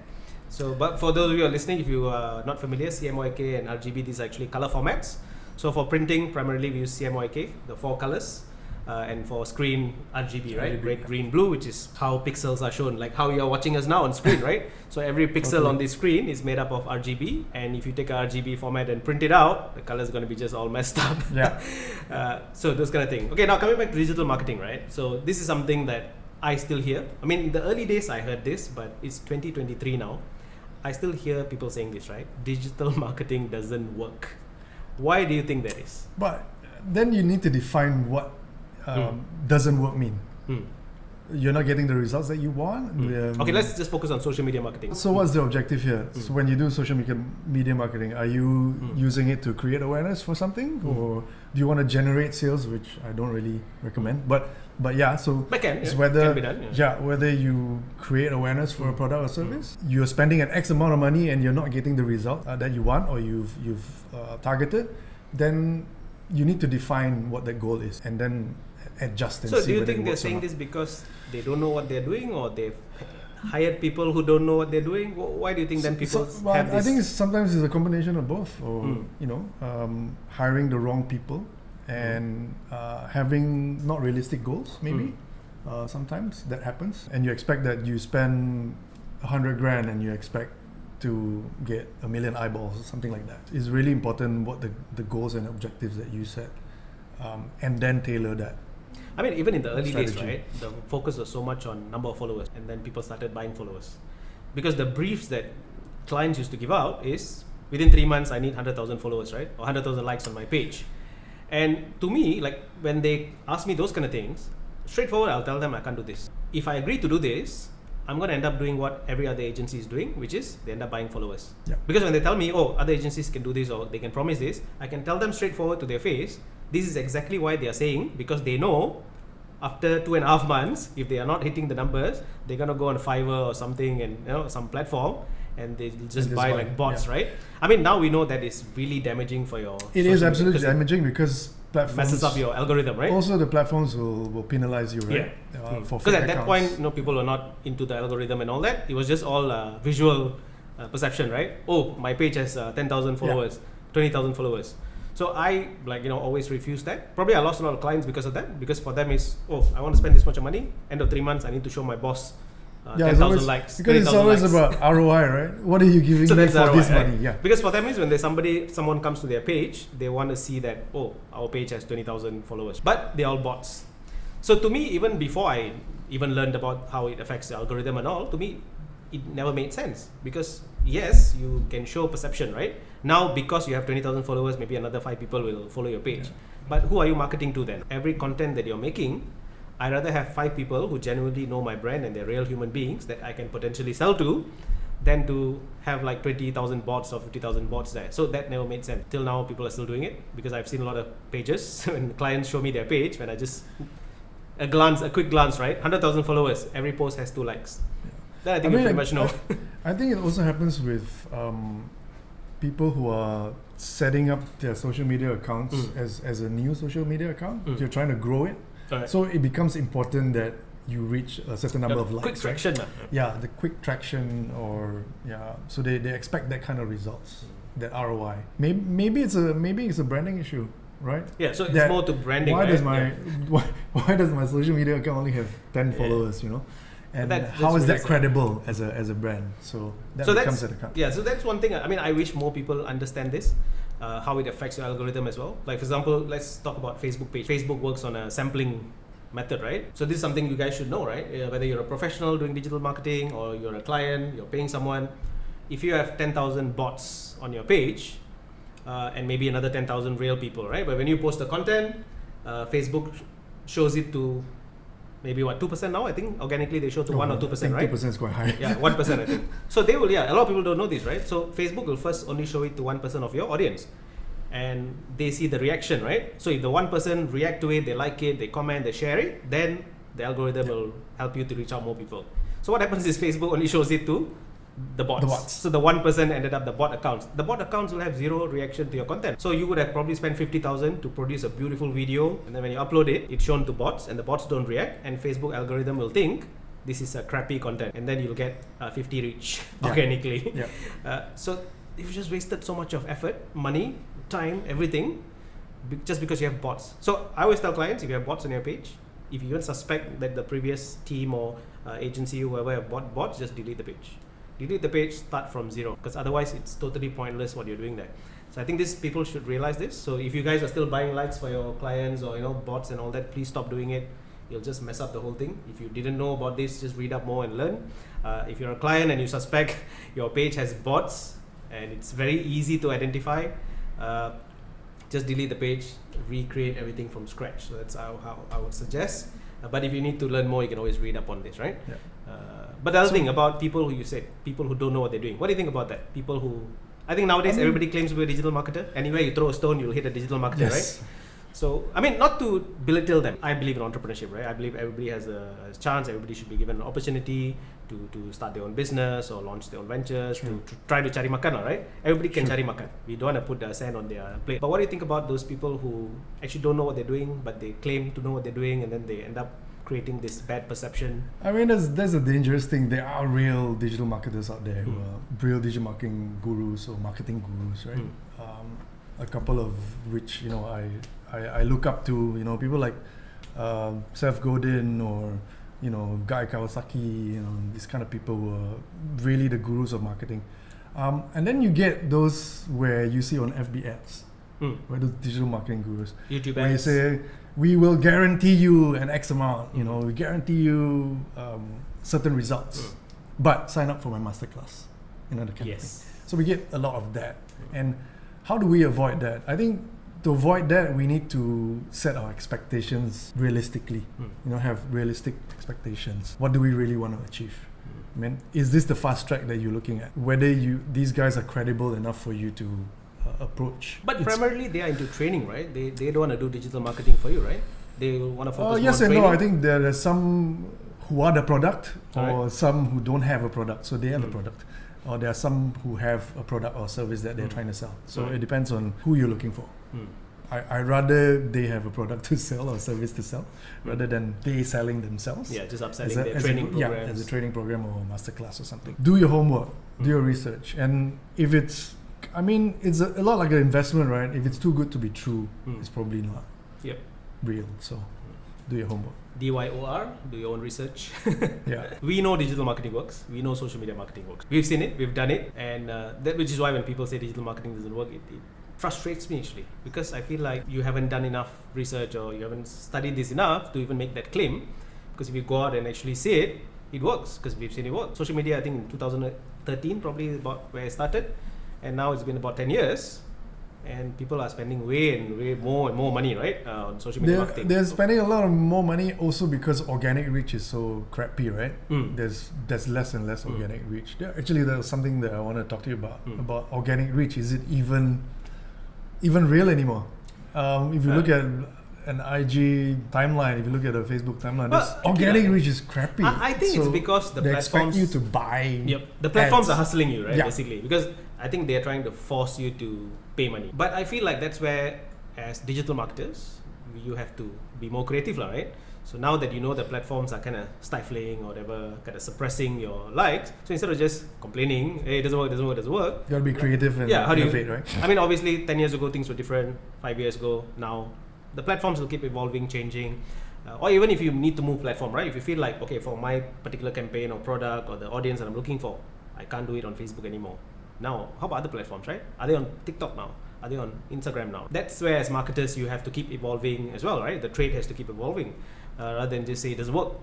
So, but for those of you who are listening, if you are not familiar, CMYK and RGB, these are actually color formats. So for printing, primarily we use CMYK, the 4 colors. And for screen, RGB, right? Red, green, blue, which is how pixels are shown, like how you're watching us now on screen, right? So every pixel on the screen is made up of RGB, and if you take a RGB format and print it out, the color is going to be just all messed up. So those kind of thing. Okay, now coming back to digital marketing, right? So this is something that I still hear. I mean, in the early days I heard this, but it's 2023 now. I still hear people saying this, right? Digital marketing doesn't work. Why do you think that is? But then you need to define what doesn't work mean. you're not getting the results that you want. Okay, let's just focus on social media marketing. So what's the objective here? So when you do social media marketing, are you using it to create awareness for something, or do you want to generate sales, which I don't really recommend? But yeah, so it's whether can be done, whether you create awareness for a product or service, you're spending an X amount of money and you're not getting the result that you want or you've targeted, then you need to define what that goal is and then adjust and see. So do you think they're saying this because they don't know what they're doing, or they've hired people who don't know what they're doing? Why do you think then people have this? I think sometimes it's a combination of both, or hiring the wrong people and having not realistic goals, maybe. Sometimes that happens, and you expect that you spend 100 grand and you expect to get 1 million eyeballs or something like that. It's really important what the goals and objectives that you set, and then tailor that. I mean, even in the early days, right, the focus was so much on number of followers, and then people started buying followers. Because the briefs that clients used to give out is, within 3 months, I need 100,000 followers, right? Or 100,000 likes on my page. And to me, like, when they ask me those kind of things, straightforward, I'll tell them I can't do this. If I agree to do this, I'm going to end up doing what every other agency is doing, which is they end up buying followers. Yeah. Because when they tell me, oh, other agencies can do this or they can promise this, I can tell them straightforward to their face, this is exactly why they are saying, because they know after 2.5 months, if they are not hitting the numbers, they're going to go on Fiverr or something, and some platform, and they just buy like bots, right? I mean, now we know that it's really damaging for your... It is absolutely damaging because platforms... messes up your algorithm, right? Also, the platforms will penalize you, right? For because at that point, people were not into the algorithm and all that. It was just all visual perception, right? Oh, my page has 10,000 followers, 20,000 followers. So I always refuse that. Probably I lost a lot of clients because of that. Because for them is, I want to spend this much money. End of 3 months, I need to show my boss 10,000 likes. Because it's always about ROI, right? What are you giving me for ROI, this money? Yeah. Because for them is when someone comes to their page, they want to see that, our page has 20,000 followers. But they're all bots. So to me, even before I even learned about how it affects the algorithm and all, to me, it never made sense. Because yes, you can show perception, right? Now, because you have 20,000 followers, maybe another 5 people will follow your page. Yeah. But who are you marketing to then? Every content that you're making, I'd rather have 5 people who genuinely know my brand and they're real human beings that I can potentially sell to, than to have like 20,000 bots or 50,000 bots there. So that never made sense. Till now, people are still doing it because I've seen a lot of pages when clients show me their page, when I just a quick glance, right? 100,000 followers, every post has 2 likes. Yeah. That I think you pretty much know. I think it also happens with people who are setting up their social media accounts as a new social media account. You're trying to grow it. Right. So it becomes important that you reach a certain number of likes. Quick traction. Right? Yeah, the quick traction, so they expect that kind of results, that ROI. Maybe it's a branding issue, right? Yeah, so it's more to branding. Why right? why does my social media account only have 10 followers? And how is that credible as a brand? So becomes an account. Yeah, so that's one thing. I mean, I wish more people understand this. How it affects your algorithm as well. Like, for example, let's talk about Facebook page. Facebook works on a sampling method, right? So this is something you guys should know, right? Whether you're a professional doing digital marketing or you're a client, you're paying someone. If you have 10,000 bots on your page and maybe another 10,000 real people, right? But when you post the content, Facebook shows it to maybe 2% now. I think organically they show to 1 or 2%, right? 2% is quite high. Yeah, 1% I think. So they will, a lot of people don't know this, right? So Facebook will first only show it to 1% of your audience, and they see the reaction, right? So if the 1% react to it, they like it, they comment, they share it, then the algorithm will help you to reach out more people. So what happens is Facebook only shows it to the bots. So the 1% ended up the bot accounts. The bot accounts will have 0 reaction to your content. So you would have probably spent 50,000 to produce a beautiful video, and then when you upload it, it's shown to bots, and the bots don't react, and Facebook algorithm will think this is a crappy content, and then you'll get 50 reach organically. Yeah. So you've just wasted so much of effort, money, time, everything, just because you have bots. So I always tell clients, if you have bots on your page, if you even suspect that the previous team or agency, whoever have bought bots, just delete the page. Delete the page, start from 0, because otherwise it's totally pointless what you're doing there. So I think people should realize this. So if you guys are still buying likes for your clients or bots and all that, please stop doing it. You'll just mess up the whole thing. If you didn't know about this, just read up more and learn. If you're a client and you suspect your page has bots and it's very easy to identify, just delete the page, recreate everything from scratch. So that's how I would suggest. But if you need to learn more, you can always read up on this, right? Yeah. But the other thing about people people who don't know what they're doing. What do you think about that? People who, I think nowadays everybody claims to be a digital marketer. Anywhere you throw a stone, you'll hit a digital marketer, right? So, I mean, not to belittle them. I believe in entrepreneurship, right? I believe everybody has a chance. Everybody should be given an opportunity to start their own business or launch their own ventures, to try to cari makan, right? Everybody can cari makan. We don't want to put the sand on their plate. But what do you think about those people who actually don't know what they're doing, but they claim to know what they're doing, and then they end up creating this bad perception? I mean, there's a dangerous thing. There are real digital marketers out there who are real digital marketing gurus or marketing gurus, right? A couple of which, you know, I look up to, you know, people like Seth Godin or, you know, Guy Kawasaki, you know, these kind of people who are really the gurus of marketing. And then you get those where you see on FB ads, where those digital marketing gurus, YouTube where you ads. say, we will guarantee you an X amount, you know, we guarantee you certain results, but sign up for my masterclass, you know, the kind of thing. So we get a lot of that. And how do we avoid that? I think to avoid that, we need to set our expectations realistically. You know, have realistic expectations. What do we really want to achieve? I mean, is this the fast track that you're looking at? Whether these guys are credible enough for you to approach. But primarily, they are into training, right? They don't want to do digital marketing for you, right? They want to focus yes on and training. no. I think there are some who are the product, or some who don't have a product, so they are the product. Or there are some who have a product or service that they're trying to sell. So it depends on who you're looking for. I rather they have a product to sell or service to sell, rather than they selling themselves. Yeah, just upselling their training programs. As a training program or a masterclass or something. Do your homework, do your research, and if it's, I mean, it's a lot like an investment, right? If it's too good to be true, it's probably not real. So do your homework. DYOR, do your own research. Yeah. We know digital marketing works. We know social media marketing works. We've seen it, we've done it, and that which is why when people say digital marketing doesn't work, it frustrates me actually, because I feel like you haven't done enough research or you haven't studied this enough to even make that claim. Because if you go out and actually see it, it works, because we've seen it work. Social media, I think in 2013 probably about where it started, and now it's been about 10 years. And people are spending way more and more money, right, on social media marketing. They're spending a lot of more money also because organic reach is so crappy, right? There's less and less organic reach. Actually, there was something that I want to talk to you about organic reach. Is it even real anymore? If you look at an IG timeline, if you look at a Facebook timeline, organic reach is crappy. I think it's because the they platforms expect you to buy. The platforms ads. are hustling you, right? Basically, because I think they are trying to force you to pay money. But I feel like that's where, as digital marketers, you have to be more creative, right? So now that you know the platforms are kind of stifling or whatever, kind of suppressing your likes, so instead of just complaining, hey, it doesn't work, you gotta be creative and how do you, innovate, right? I mean, obviously, 10 years ago things were different. 5 years ago, now the platforms will keep evolving, changing. Or even if you need to move platform, right? If you feel like, okay, for my particular campaign or product or the audience that I'm looking for, I can't do it on Facebook anymore. Now, how about other platforms, right? Are they on TikTok now? Are they on Instagram now? That's where, as marketers, you have to keep evolving as well, right? The trade has to keep evolving, rather than just say it doesn't work.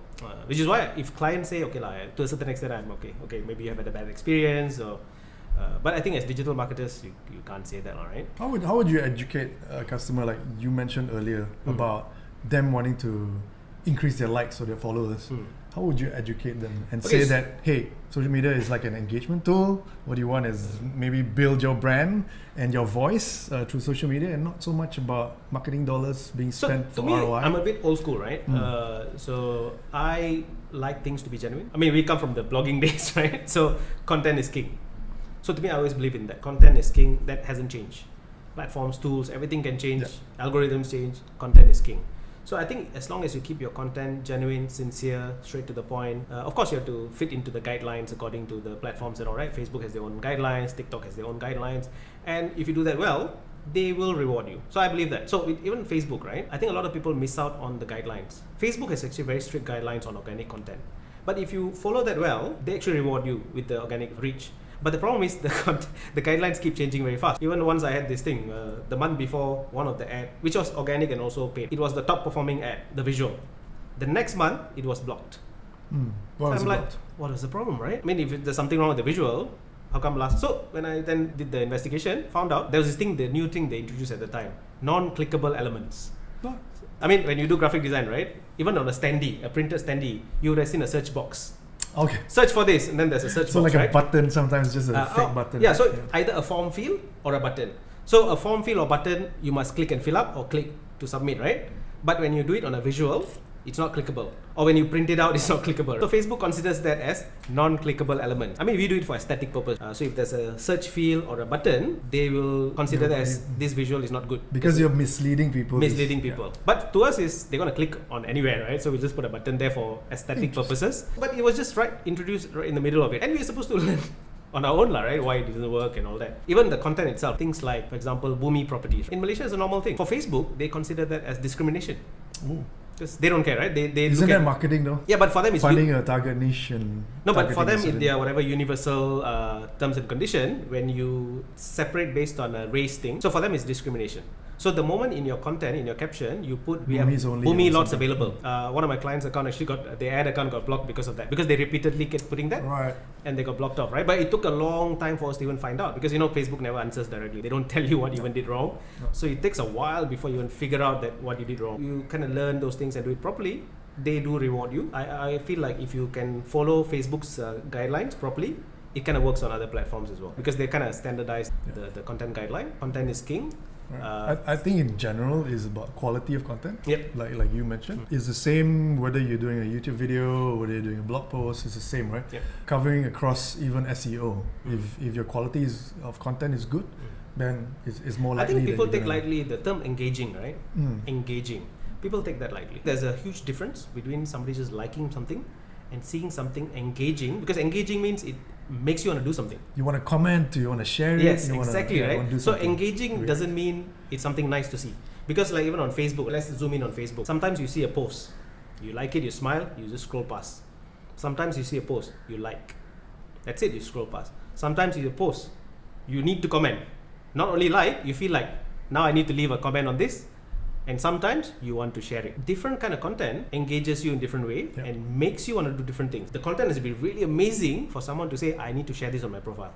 Which is why if clients say, okay, to a certain extent, I'm okay, maybe you have had a bad experience, or but I think as digital marketers, you can't say that, all right? How would you educate a customer, like you mentioned earlier, about them wanting to increase their likes or their followers? How would you educate them and say that, hey, social media is like an engagement tool. What you want is maybe build your brand and your voice through social media, and not so much about marketing dollars being spent for ROI. I'm a bit old school, right? So I like things to be genuine. I mean, we come from the blogging days, right? So content is king. So to me, I always believe in that. Content is king. That hasn't changed. Platforms, tools, everything can change. Algorithms change. Content is king. So I think as long as you keep your content genuine, sincere, straight to the point, of course you have to fit into the guidelines according to the platforms and all, right? Facebook has their own guidelines, TikTok has their own guidelines, and if you do that well, they will reward you. So I believe that. So even Facebook, right? I think a lot of people miss out on the guidelines. Facebook has actually very strict guidelines on organic content. But if you follow that well, they actually reward you with the organic reach. But the problem is the guidelines keep changing very fast. Even once I had this thing, the month before, one of the ad, which was organic and also paid, it was the top performing ad, the visual. The next month, it was blocked. So I'm like, what is the problem, right? I mean, if there's something wrong with the visual, how come last? So when I then did the investigation, found out there was this thing, the new thing they introduced at the time, non-clickable elements. What? I mean, when you do graphic design, right? Even on a printed standee, you would have seen a search box. Okay. Search for this, and then there's a search So box, like right? a button, sometimes just a fake button. Yeah, so either a form field or a button. So a form field or button, you must click and fill up or click to submit, right? But when you do it on a visual, it's not clickable. Or when you print it out, it's not clickable. So Facebook considers that as non-clickable element. I mean, we do it for aesthetic purpose. So if there's a search field or a button, they will consider that as this visual is not good. Because you're misleading people. People. But to us, they're going to click on anywhere, right? So we just put a button there for aesthetic purposes. But it was just introduced right in the middle of it. And we're supposed to learn on our own, right? Why it doesn't work and all that. Even the content itself, things like, for example, Bumi properties. In Malaysia, it's a normal thing. For Facebook, they consider that as discrimination. Ooh. Because they don't care, right? They Isn't that marketing though? Yeah, but for them it's finding a target niche and no, but for them in their whatever universal terms and condition, when you separate based on a race thing, so for them it's discrimination. So the moment in your content, in your caption, you put we have Bumi lots available. One of my clients' account actually their ad account got blocked because of that, because they repeatedly kept putting that, right? And they got blocked off, right? But it took a long time for us to even find out, because Facebook never answers directly. They don't tell you what you even did wrong. No. So it takes a while before you even figure out that what you did wrong. You kind of learn those things and do it properly. They do reward you. I feel like if you can follow Facebook's guidelines properly, it kind of works on other platforms as well, because they kind of standardize the content guideline. Content is king. Right. I think in general is about quality of content. Yep. Like you mentioned, it's the same whether you're doing a YouTube video or whether you're doing a blog post. It's the same, right? Yep. Covering across even SEO. If your quality of content is good, then it's more likely. I think people take lightly the term engaging, right? Engaging. People take that lightly. There's a huge difference between somebody just liking something and seeing something engaging, because engaging means it makes you want to do something. You want to comment, you want to share it. Yes, exactly, right? So engaging weird. Doesn't mean it's something nice to see. Because like even on Facebook, let's zoom in on Facebook. Sometimes you see a post, you like it, you smile, you just scroll past. Sometimes you see a post, you like. That's it, you scroll past. Sometimes you see a post, you need to comment. Not only like, you feel like, now I need to leave a comment on this. And sometimes you want to share it. Different kind of content engages you in different way and makes you want to do different things. The content has to be really amazing for someone to say, I need to share this on my profile.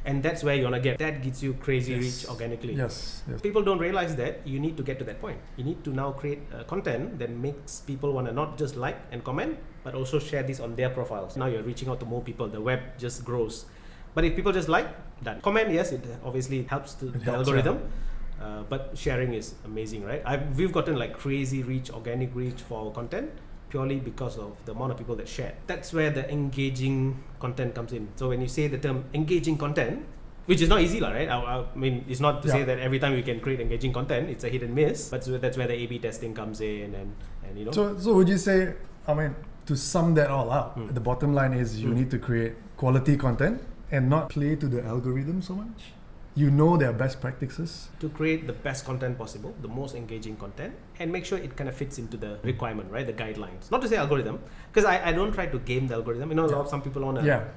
And that's where you want to get. That gets you crazy reach organically. Yes. People don't realize that you need to get to that point. You need to now create content that makes people want to not just like and comment, but also share this on their profiles. Now you're reaching out to more people. The web just grows. But if people just like, done. Comment, yes, it obviously helps the algorithm. But sharing is amazing, right? We've gotten like crazy reach, organic reach for our content purely because of the amount of people that share. That's where the engaging content comes in. So when you say the term engaging content, which is not easy, right? I mean, it's not to say that every time we can create engaging content, it's a hit and miss. But that's where the A/B testing comes in, and you know. So would you say, I mean, to sum that all up, the bottom line is you need to create quality content and not play to the algorithm so much? You know their best practices. To create the best content possible, the most engaging content, and make sure it kind of fits into the requirement, right? The guidelines. Not to say algorithm, because I don't try to game the algorithm. You know, some people want to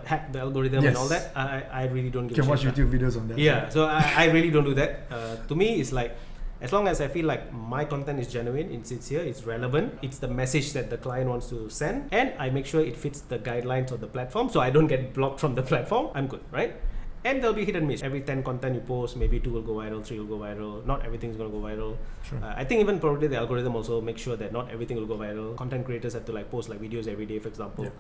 hack the algorithm and all that. I really don't give a shit. You can watch YouTube videos on that. Yeah, so I really don't do that. To me, it's like, as long as I feel like my content is genuine, it's sincere, it's relevant, it's the message that the client wants to send, and I make sure it fits the guidelines of the platform, so I don't get blocked from the platform, I'm good, right? And there'll be hit and miss. Every 10 content you post, maybe 2 will go viral, 3 will go viral. Not everything's going to go viral. Sure. I think even probably the algorithm also makes sure that not everything will go viral. Content creators have to like post like videos every day, for example,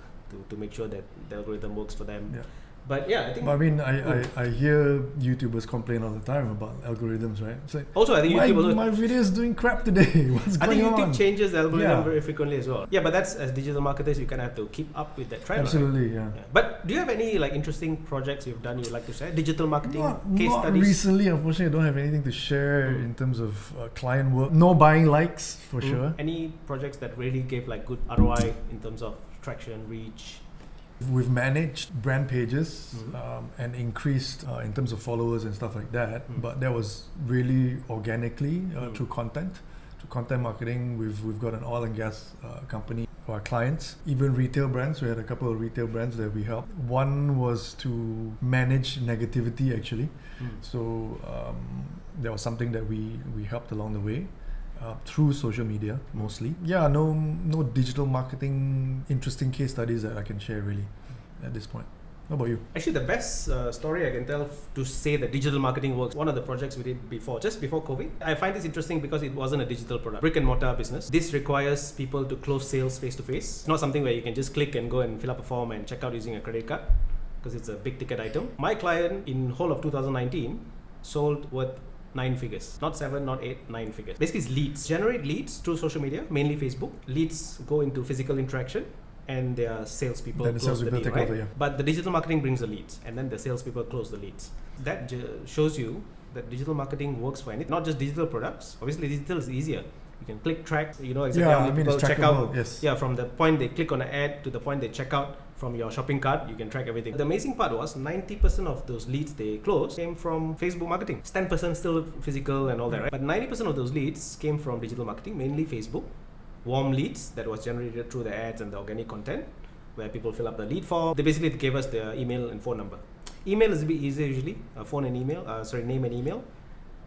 to make sure that the algorithm works for them. Yeah. But yeah, I think. I mean, I hear YouTubers complain all the time about algorithms, right? It's like, also, I think YouTube my video is doing crap today. What's going on? I think YouTube changes the algorithm very frequently as well. Yeah, but that's, as digital marketers, you kind of have to keep up with that trend. Absolutely, right? Yeah. But do you have any like interesting projects you've done you'd like to share? Digital marketing case not studies? Recently, unfortunately, I don't have anything to share in terms of client work. No buying likes for sure. Any projects that really gave like good ROI in terms of traction, reach? We've managed brand pages and increased in terms of followers and stuff like that, but that was really organically through content marketing. We've got an oil and gas company for our clients, even retail brands. We had a couple of retail brands that we helped. One was to manage negativity actually, so that was something that we helped along the way. Through social media mostly. Yeah, no digital marketing interesting case studies that I can share really at this point. How about you? Actually, the best story I can tell to say that digital marketing works, one of the projects we did just before COVID. I find this interesting because it wasn't a digital product, brick and mortar business. This requires people to close sales face to face. It's not something where you can just click and go and fill up a form and check out using a credit card, because it's a big ticket item. My client in whole of 2019 sold worth 9 figures. Not 7, not 8, 9 figures. Basically, it's leads. Generate leads through social media, mainly Facebook. Leads go into physical interaction, and their salespeople close the deal, right? But the digital marketing brings the leads, and then the salespeople close the leads. That shows you that digital marketing works for anything, not just digital products. Obviously, digital is easier. You can click, track, you know exactly how many people check out. Yes. Yeah, from the point they click on an ad to the point they check out from your shopping cart, you can track everything. The amazing part was 90% of those leads they closed came from Facebook marketing. 10% still physical and all that, right? But 90% of those leads came from digital marketing, mainly Facebook. Warm leads that was generated through the ads and the organic content, where people fill up the lead form. They basically gave us their email and phone number. Email is a bit easier usually. Phone and email. Name and email.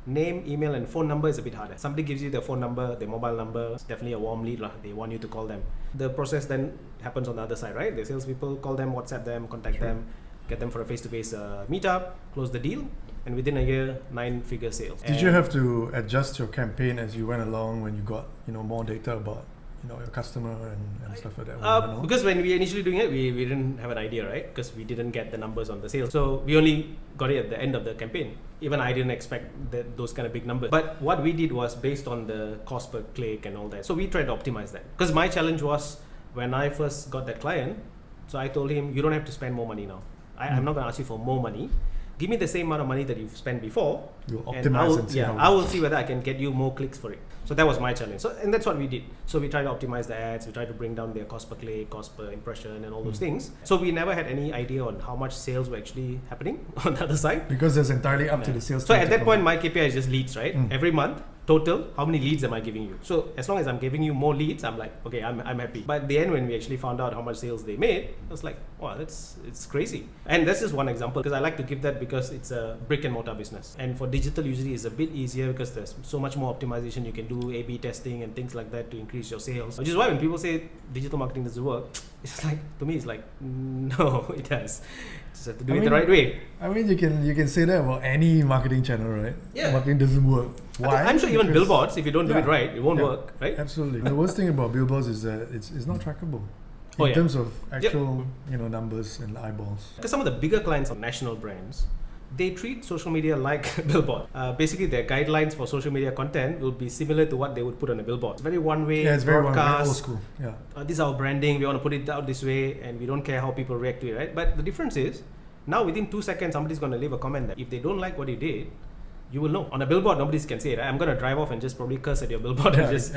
Name, email, and phone number is a bit harder. Somebody gives you their phone number, their mobile number. It's definitely a warm lead. They want you to call them. The process then happens on the other side, right? The salespeople call them, WhatsApp them, contact them, get them for a face-to-face meetup, close the deal, and within a year, 9-figure sales. Did you have to adjust your campaign as you went along when you got more data about your customer and stuff like that? Because when we initially doing it, we didn't have an idea, right? Because we didn't get the numbers on the sales. So we only got it at the end of the campaign. Even I didn't expect those kind of big numbers. But what we did was based on the cost per click and all that. So we tried to optimize that. Because my challenge was when I first got that client, so I told him, you don't have to spend more money now. I'm not going to ask you for more money. Give me the same amount of money that you've spent before. You'll optimize and see how I will see whether I can get you more clicks for it. So that was my challenge. And that's what we did. So we tried to optimize the ads. We tried to bring down their cost per click, cost per impression, and all those things. So we never had any idea on how much sales were actually happening on the other side. Because it's entirely up to the sales. So at that point, my KPI is just leads, right? Every month, total, how many leads am I giving you? So as long as I'm giving you more leads, I'm like, okay, I'm happy. But at the end, when we actually found out how much sales they made, I was like, wow, it's crazy. And that's just one example, because I like to give that because it's a brick and mortar business. And for digital, usually it's a bit easier because there's so much more optimization. You can do A/B testing and things like that to increase your sales. Which is why when people say digital marketing doesn't work, it's like, to me, it's like, no, it does. Just have to do it the right way. I mean, you can say that about any marketing channel, right? Yeah. Marketing doesn't work. Why? I'm sure even billboards, if you don't do it right, it won't work, right? Absolutely. The worst thing about billboards is that it's not trackable in terms of actual numbers and eyeballs. Because some of the bigger clients are national brands, they treat social media like a billboard. Basically, their guidelines for social media content will be similar to what they would put on a billboard. It's very one-way, it's very old school. Yeah. This is our branding, we want to put it out this way, and we don't care how people react to it, right? But the difference is, now within 2 seconds, somebody's going to leave a comment that if they don't like what you did, you will know. On a billboard, nobody can say it, right? I'm going to drive off and just probably curse at your billboard and just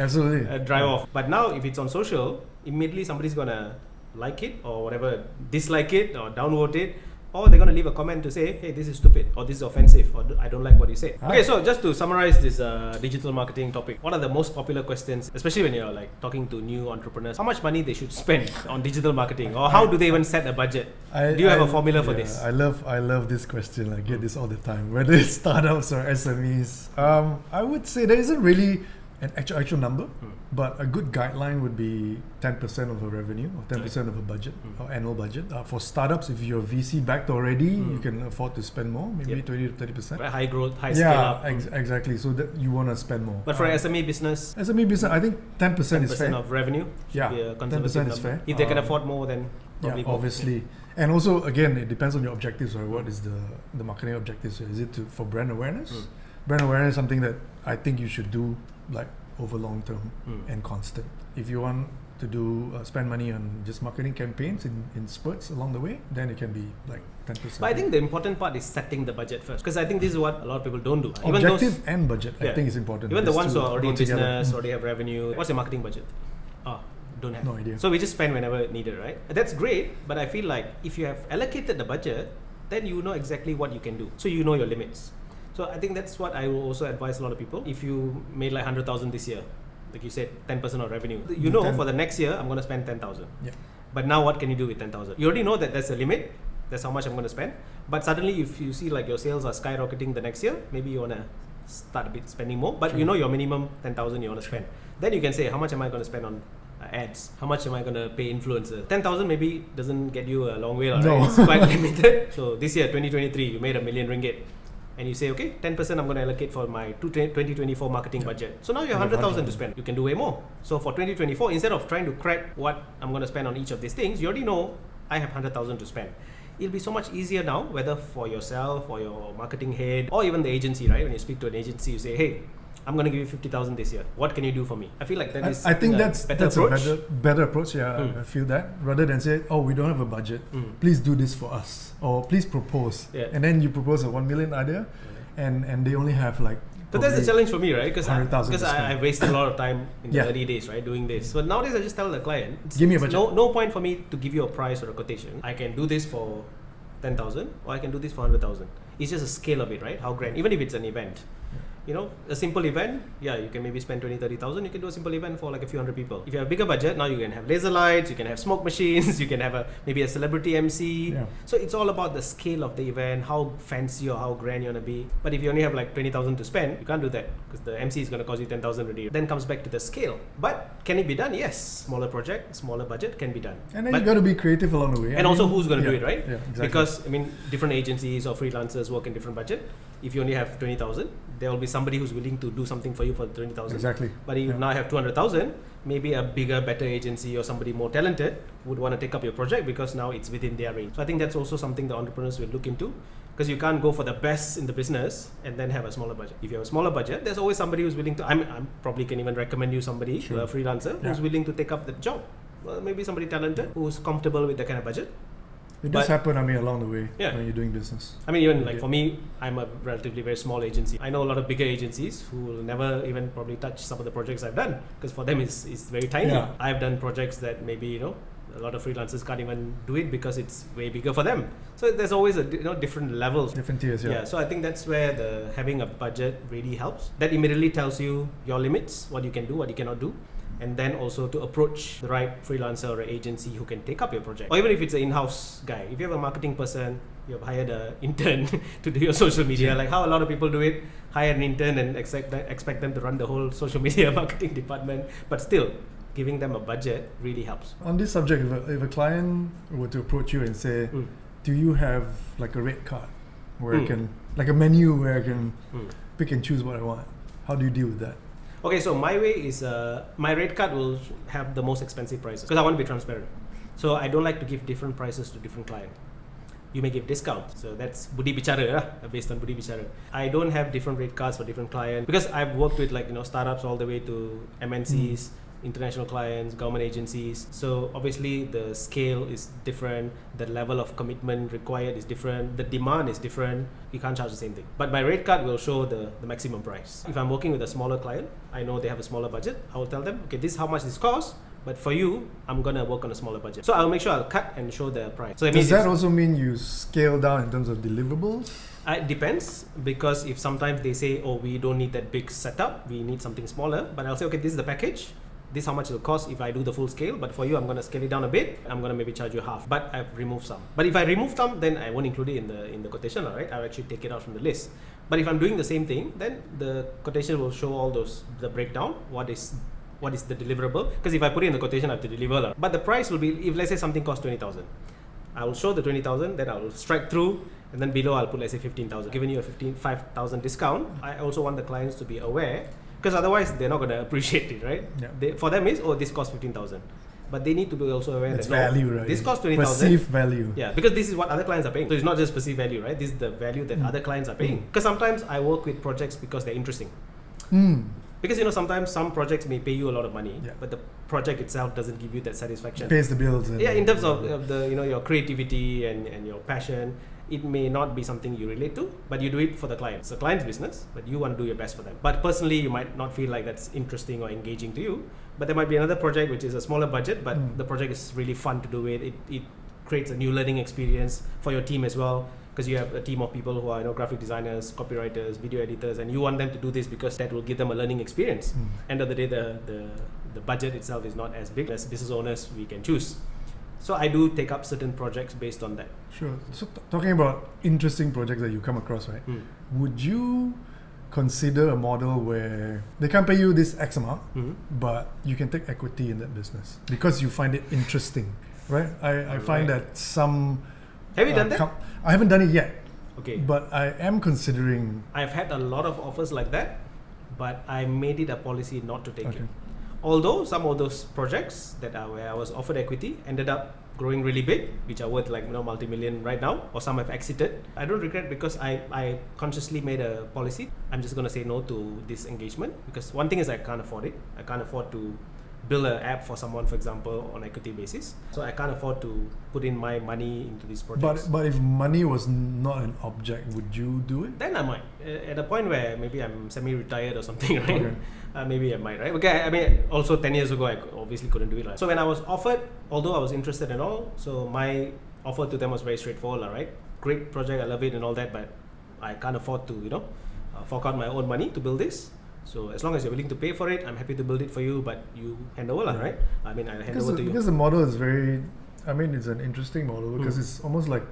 drive off. But now, if it's on social, immediately somebody's going to like it or whatever, dislike it or downvote it, or they're going to leave a comment to say, hey, this is stupid, or this is offensive, or I don't like what you say. Okay, so just to summarize this digital marketing topic, what are the most popular questions, especially when you're like talking to new entrepreneurs? How much money they should spend on digital marketing, or how do they even set a budget? Do you have a formula for this? I love this question. I get this all the time, whether it's startups or SMEs. I would say there isn't really an actual number, but a good guideline would be 10% of a revenue or 10% of a budget or annual budget. For startups, if you're VC backed already, you can afford to spend more, maybe 20 to 30%. High growth, high scale up. Exactly. So that you want to spend more. But for SME business, I think 10% is fair. 10% of revenue should be a conservative 10% number. is fair. If they can afford more, then probably obviously. And also, again, it depends on your objectives, or what is the marketing objectives. Is it for brand awareness? Brand awareness is something that I think you should do like over long term and constant. If you want to do spend money on just marketing campaigns in spurts along the way, then it can be like 10%. But I think the important part is setting the budget first, because I think this is what a lot of people don't do. Objective and budget, I think is important. Even the ones who are already in business, already have revenue. What's your marketing budget? Don't have. No idea. So we just spend whenever needed, right? That's great, but I feel like if you have allocated the budget, then you know exactly what you can do. So you know your limits. So I think that's what I will also advise a lot of people. If you made like 100,000 this year, like you said, 10% of revenue, you know for the next year I'm going to spend 10,000. Yeah. But now what can you do with 10,000? You already know that there's a limit. That's how much I'm going to spend. But suddenly, if you see like your sales are skyrocketing the next year, maybe you want to start a bit spending more. But you know your minimum 10,000 you want to spend. Then you can say, how much am I going to spend on ads. How much am I going to pay influencers? 10,000 maybe doesn't get you a long way, right? No. It's quite limited. So this year, 2023, you made ringgit 1 million. And you say, okay, 10% I'm going to allocate for my 2024 marketing budget. So now you have 100,000 to spend. You can do way more. So for 2024, instead of trying to crack what I'm going to spend on each of these things, you already know I have 100,000 to spend. It'll be so much easier now, whether for yourself or your marketing head or even the agency, right? When you speak to an agency, you say, hey, I'm going to give you 50,000 this year. What can you do for me? I feel like that is I think that's approach. a better approach. Yeah, I feel that rather than say, oh, we don't have a budget. Please do this for us, or please propose. Yeah. And then you propose a 1 million idea, and they only have like. But that's the challenge for me, right? Because I wasted a lot of time in the Yeah. early days, right, doing this. But nowadays, I just tell the client, Give me a budget. No point for me to give you a price or a quotation. I can do this for 10,000, or I can do this for 100,000. It's just a scale of it, right? How grand, even if it's an event. You know, a simple event, yeah, you can maybe spend 20, 30,000. You can do a simple event for like a few hundred people. If you have a bigger budget, now you can have laser lights, you can have smoke machines, you can have maybe a celebrity MC. Yeah. So it's all about the scale of the event, how fancy or how grand you want to be. But if you only have like 20,000 to spend, you can't do that because the MC is going to cost you 10,000 already. Then comes back to the scale. But can it be done? Yes. Smaller project, smaller budget can be done. And then you got to be creative along the way. And also who's going to do it, right? Yeah, exactly. Because, I mean, different agencies or freelancers work in different budget. If you only have 20,000, there will be somebody who's willing to do something for you for 20,000. Exactly. But if you now have 200,000, maybe a bigger, better agency or somebody more talented would want to take up your project because now it's within their range. So I think that's also something the entrepreneurs will look into, because you can't go for the best in the business and then have a smaller budget. If you have a smaller budget, there's always somebody who's willing to. I probably can even recommend you somebody, a freelancer, who's willing to take up the job. Well, maybe somebody talented who's comfortable with that kind of budget. It does happen, along the way when you're doing business. I mean, even like for me, I'm a relatively very small agency. I know a lot of bigger agencies who will never even probably touch some of the projects I've done because for them it's very tiny. Yeah. I've done projects that maybe, a lot of freelancers can't even do it because it's way bigger for them. So there's always different levels. Different tiers, yeah. So I think that's where having a budget really helps. That immediately tells you your limits, what you can do, what you cannot do. And then also to approach the right freelancer or agency who can take up your project. Or even if it's an in-house guy. If you have a marketing person, you have hired an intern to do your social media, like how a lot of people do it, hire an intern and expect them to run the whole social media marketing department. But still, giving them a budget really helps. On this subject, if a client were to approach you and say, do you have like a rate card where I can, like a menu where I can pick and choose what I want? How do you deal with that? Okay, so my way is my rate card will have the most expensive prices because I want to be transparent. So I don't like to give different prices to different clients. You may give discounts. So that's Budi Bicara, based on Budi Bicara. I don't have different rate cards for different clients because I've worked with startups all the way to MNCs, international clients, government agencies. So obviously the scale is different, the level of commitment required is different, the demand is different. You can't charge the same thing. But my rate card will show the maximum price. If I'm working with a smaller client, I know they have a smaller budget, I will tell them, okay, this is how much this costs, but for you, I'm gonna work on a smaller budget. So I'll make sure I'll cut and show the price. So does that also mean you scale down in terms of deliverables? It depends, because if sometimes they say, oh, we don't need that big setup, we need something smaller, but I'll say, okay, this is the package. This is how much it will cost if I do the full scale, but for you, I'm going to scale it down a bit. I'm going to maybe charge you half, but I've removed some. But if I remove some, then I won't include it in the quotation, all right? I'll actually take it out from the list. But if I'm doing the same thing, then the quotation will show all the breakdown, what is the deliverable. Because if I put it in the quotation, I have to deliver. But the price will be, if let's say something costs 20,000, I will show the 20,000, then I will strike through, and then below I'll put, let's say 15,000. Giving you a 5,000 discount, I also want the clients to be aware, because otherwise they're not going to appreciate it, right? Yeah. For them is, oh, this costs 15,000. But they need to be also aware it's that value, right? This costs 20,000. Perceived value. Yeah, because this is what other clients are paying. So it's not just perceived value, right? This is the value that other clients are paying. Because sometimes I work with projects because they're interesting. Because sometimes some projects may pay you a lot of money, but the project itself doesn't give you that satisfaction. It pays the bills. In terms of the your creativity and your passion, it may not be something you relate to, but you do it for the client. It's the client's business, but you want to do your best for them. But personally, you might not feel like that's interesting or engaging to you. But there might be another project which is a smaller budget, but the project is really fun to do it. It creates a new learning experience for your team as well. Because you have a team of people who are graphic designers, copywriters, video editors, and you want them to do this because that will give them a learning experience. End of the day, the budget itself is not as big. As business owners, we can choose. So I do take up certain projects based on that. Sure. So talking about interesting projects that you come across, right? Would you consider a model where they can't pay you this X amount, Mhm. but you can take equity in that business because you find it interesting, right? I find that some... Have you done that? I haven't done it yet, Okay. but I am considering... I've had a lot of offers like that, but I made it a policy not to take Okay. it. Although some of those projects where I was offered equity ended up growing really big, which are worth like multi-million right now, or some have exited. I don't regret because I consciously made a policy. I'm just going to say no to this engagement because one thing is I can't afford it. I can't afford to build an app for someone, for example, on equity basis. So I can't afford to put in my money into these projects. But if money was not an object, would you do it? Then I might. At a point where maybe I'm semi-retired or something, right? Okay. Maybe I might, right? Okay, I mean, also 10 years ago, I obviously couldn't do it. Right? So when I was offered, although I was interested and all, so my offer to them was very straightforward, right? Great project, I love it and all that, but I can't afford to, fork out my own money to build this. So as long as you're willing to pay for it, I'm happy to build it for you, but you hand over, right? I mean, I hand over to you. Because the model is very... I mean, it's an interesting model because it's almost like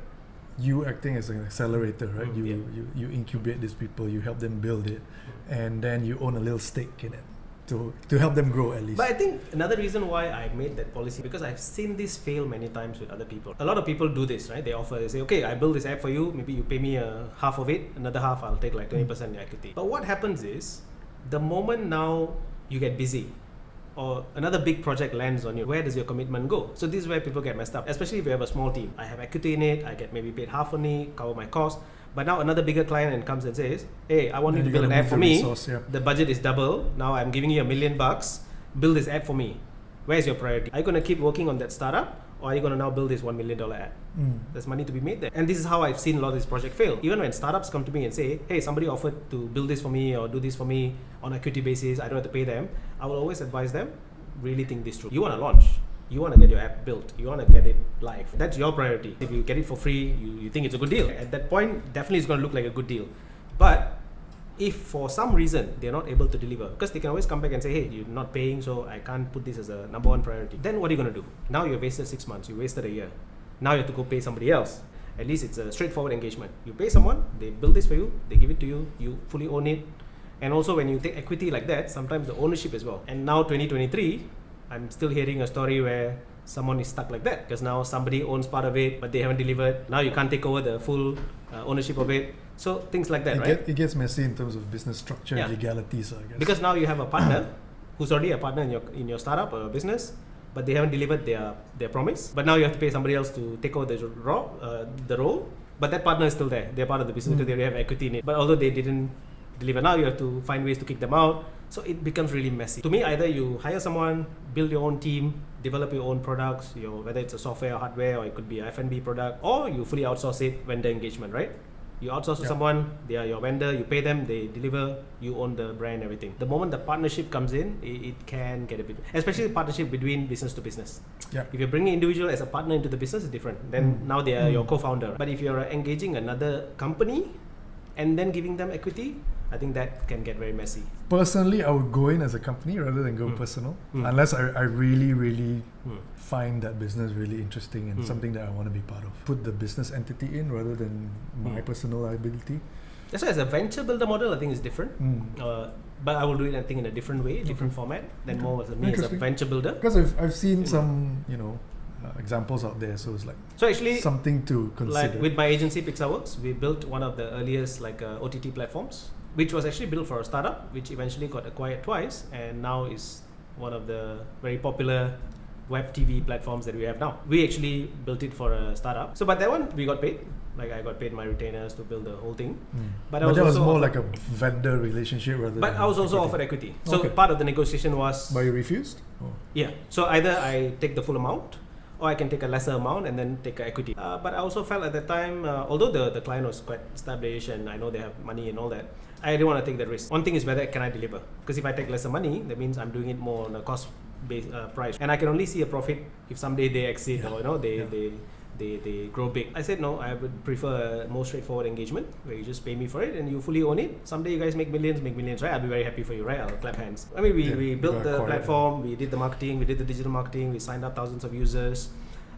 you acting as an accelerator, right? You incubate these people, you help them build it, and then you own a little stake in it to help them grow at least. But I think another reason why I made that policy, because I've seen this fail many times with other people. A lot of people do this, right? They say, okay, I build this app for you, maybe you pay me half of it, another half I'll take like 20% equity. But what happens is, the moment now you get busy, or another big project lands on you, where does your commitment go? So this is where people get messed up, especially if you have a small team. I have equity in it, I get maybe paid half on it, cover my cost. But now another bigger client and comes and says, hey, I want you to build an app for me. The budget is double. Now I'm giving you $1 million. Build this app for me. Where's your priority? Are you going to keep working on that startup? Or are you going to now build this $1 million app? There's money to be made there. And this is how I've seen a lot of this project fail. Even when startups come to me and say, hey, somebody offered to build this for me or do this for me on equity basis, I don't have to pay them. I will always advise them, really think this through. You want to launch. You want to get your app built. You want to get it live. That's your priority. If you get it for free, you think it's a good deal. At that point, definitely it's going to look like a good deal. But if for some reason they're not able to deliver, because they can always come back and say, hey, you're not paying, so I can't put this as a number one priority. Then what are you going to do? Now you've wasted 6 months. You wasted a year. Now you have to go pay somebody else. At least it's a straightforward engagement. You pay someone, they build this for you, they give it to you, you fully own it. And also when you take equity like that, sometimes the ownership as well. And now 2023, I'm still hearing a story where someone is stuck like that because now somebody owns part of it, but they haven't delivered. Now you can't take over the full ownership of it. So things like that, right? It gets messy in terms of business structure and legalities, I guess. Because now you have a partner who's already a partner in your startup or business, but they haven't delivered their promise. But now you have to pay somebody else to take over the role. But that partner is still there. They're part of the business because they already have equity in it. But although they didn't deliver, now you have to find ways to kick them out. So it becomes really messy. To me, either you hire someone, build your own team, develop your own products, whether it's a software or hardware, or it could be an F&B product, or you fully outsource it, vendor engagement, right? You outsource to someone, they are your vendor, you pay them, they deliver, you own the brand, everything. The moment the partnership comes in, it can get a bit, especially the partnership between business to business. Yeah. If you're bringing an individual as a partner into the business, it's different. Then now they are your co-founder. But if you're engaging another company and then giving them equity, I think that can get very messy. Personally, I would go in as a company rather than go personal, unless I really find that business really interesting and something that I want to be part of. Put the business entity in rather than my personal liability. That's why as a venture builder model, I think is different. But I will do it, I think, in a different way, different format than more as me as a venture builder. Because I've seen some, examples out there, so it's like actually something to consider. Like with my agency Pixarworks, we built one of the earliest OTT platforms, which was actually built for a startup, which eventually got acquired twice, and now is one of the very popular web TV platforms that we have now. We actually built it for a startup. So, but that one we got paid. Like I got paid my retainers to build the whole thing. But that was more like a vendor relationship rather. But I was also offered equity. So part of the negotiation was. But you refused? Yeah. So either I take the full amount, or I can take a lesser amount and then take equity. But I also felt at the time, although the client was quite established and I know they have money and all that, I didn't want to take that risk. One thing is whether can I deliver? Because if I take lesser money, that means I'm doing it more on a cost-based price. And I can only see a profit if someday they exit or they grow big. I said no, I would prefer a more straightforward engagement where you just pay me for it and you fully own it. Someday you guys make millions, right? I'll be very happy for you, right? I'll clap hands. I mean, we built the platform, we did the marketing, we did the digital marketing, we signed up thousands of users,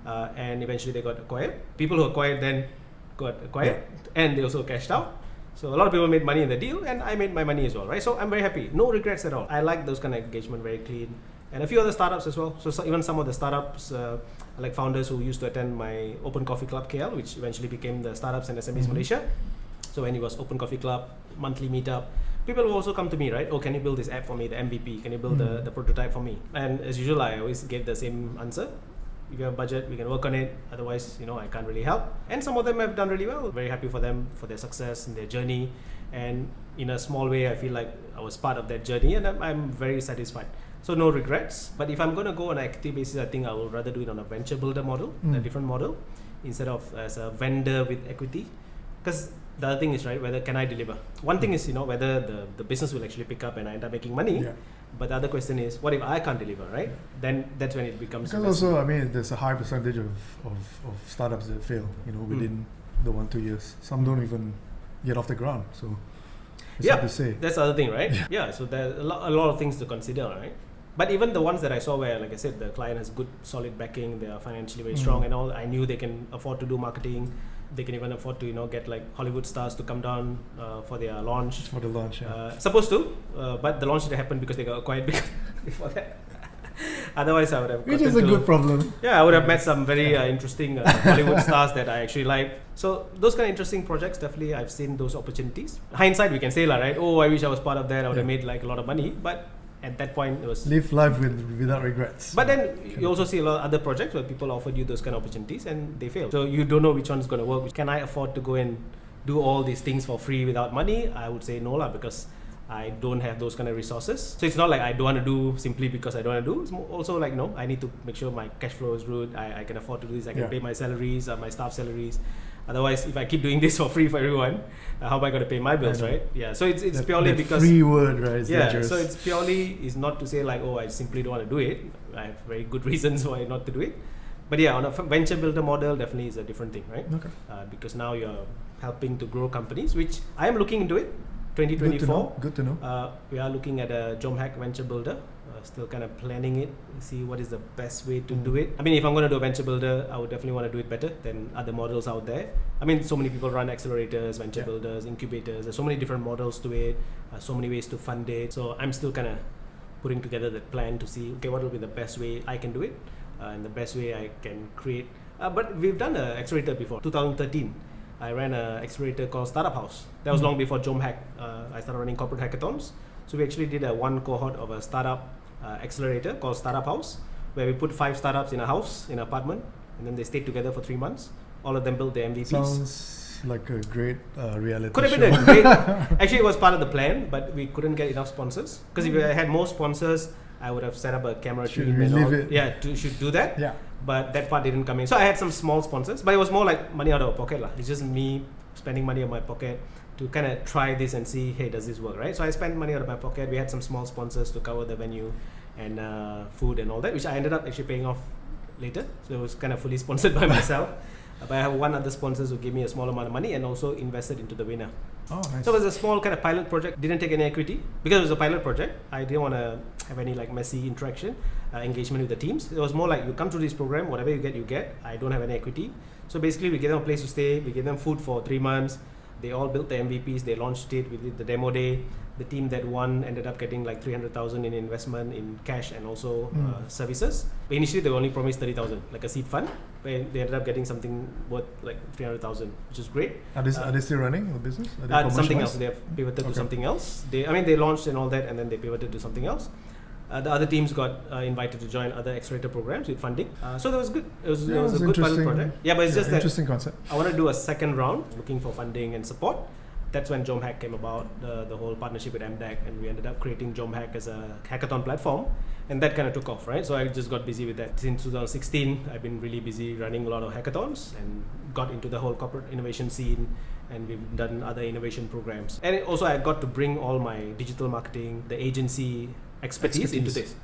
and eventually they got acquired. People who acquired then got acquired and they also cashed out. So a lot of people made money in the deal, and I made my money as well, right? So I'm very happy. No regrets at all. I like those kind of engagement, very clean. And a few other startups as well. So even some of the startups, like founders who used to attend my Open Coffee Club KL, which eventually became the Startups and SMEs Malaysia. So when it was Open Coffee Club, monthly meetup, people will also come to me, right? Oh, can you build this app for me, the MVP? Can you build the prototype for me? And as usual, I always gave the same answer. If you have budget, we can work on it. Otherwise, I can't really help. And some of them have done really well. Very happy for them, for their success and their journey. And in a small way, I feel like I was part of that journey, and I'm very satisfied. So no regrets. But if I'm going to go on an equity basis, I think I would rather do it on a venture builder model, a different model, instead of as a vendor with equity. Because the other thing is, right, whether can I deliver? One thing is, whether the business will actually pick up and I end up making money. Yeah. But the other question is, what if I can't deliver, right? Then that's when it becomes. Because also, there's a high percentage of startups that fail, within the 1-2 years. Some don't even get off the ground. So it's hard to say. That's the other thing, right? Yeah. So there's a lot of things to consider, right? But even the ones that I saw where, like I said, the client has good, solid backing, they are financially very strong and all, I knew they can afford to do marketing. They can even afford to, get like Hollywood stars to come down for their launch. For the launch, yeah. Supposed to, but the launch didn't happen because they got acquired before that. Otherwise, I would have. Which is a good problem. Yeah, I would have met some very interesting Hollywood stars that I actually like. So those kind of interesting projects, definitely I've seen those opportunities. Hindsight, we can say, right? Oh, I wish I was part of that. I would have made like a lot of money, but at that point it was live life without regrets. But then you also see a lot of other projects where people offered you those kind of opportunities and they fail. So you don't know which one is going to work. Can I afford to go and do all these things for free without money? I would say no lah, because I don't have those kind of resources. So it's not like I don't want to do simply because I don't want to do. It's also like, I need to make sure my cash flow is good. I can afford to do this. I can pay my salaries, my staff salaries. Otherwise, if I keep doing this for free for everyone, how am I going to pay my bills, right? Yeah. So it's purely because free word, right? It's dangerous. So it's purely is not to say like, oh, I simply don't want to do it. I have very good reasons why not to do it. But yeah, on a venture builder model, definitely is a different thing, right? Okay. Because now you're helping to grow companies, which I am looking into it. 2024. Good to know. We are looking at a JomHack venture builder. Still kind of planning it, see what is the best way to do it. If I'm going to do a venture builder, I would definitely want to do it better than other models out there. So many people run accelerators, venture builders, incubators. There's so many different models to it, so many ways to fund it. So I'm still kind of putting together that plan to see, okay, what will be the best way I can do it and the best way I can create. But we've done an accelerator before. 2013, I ran an accelerator called Startup House. That was long before JomHack. I started running corporate hackathons. So we actually did one cohort of a startup accelerator called Startup House, where we put 5 startups in a house, in an apartment, and then they stayed together for 3 months. All of them built their MVPs. Sounds like a great reality Could have show. been a great. Actually, it was part of the plan, but we couldn't get enough sponsors. Because if I had more sponsors, I would have set up a camera team and all. Yeah, should do that. Yeah. But that part didn't come in. So I had some small sponsors, but it was more like money out of our pocket lah. It's just me spending money out of my pocket to kind of try this and see, hey, does this work, right? So I spent money out of my pocket. We had some small sponsors to cover the venue and food and all that, which I ended up actually paying off later. So it was kind of fully sponsored by myself. But I have one other sponsors who gave me a small amount of money and also invested into the winner. Oh, nice. So it was a small kind of pilot project. Didn't take any equity because it was a pilot project. I didn't want to have any like messy interaction, engagement with the teams. It was more like you come through this program, whatever you get, you get. I don't have any equity. So basically, we gave them a place to stay. We gave them food for 3 months. They all built the MVPs. They launched it. We did the demo day. The team that won ended up getting like 300,000 in investment in cash and also services. But initially, they were only promised 30,000, like a seed fund. But they ended up getting something worth like 300,000, which is great. Are they still running the business? Something else. They have pivoted to something else. They launched and all that, and then they pivoted to something else. The other teams got invited to join other accelerator programs with funding. So that was good. It was a good pilot project. Yeah, but it's just that interesting concept. I want to do a second round, looking for funding and support. That's when JomHack came about, the whole partnership with MDAC, and we ended up creating JomHack as a hackathon platform, and that kind of took off, right? So I just got busy with that. Since 2016, I've been really busy running a lot of hackathons and got into the whole corporate innovation scene, and we've done other innovation programs. And also I got to bring all my digital marketing, the agency expertise into this.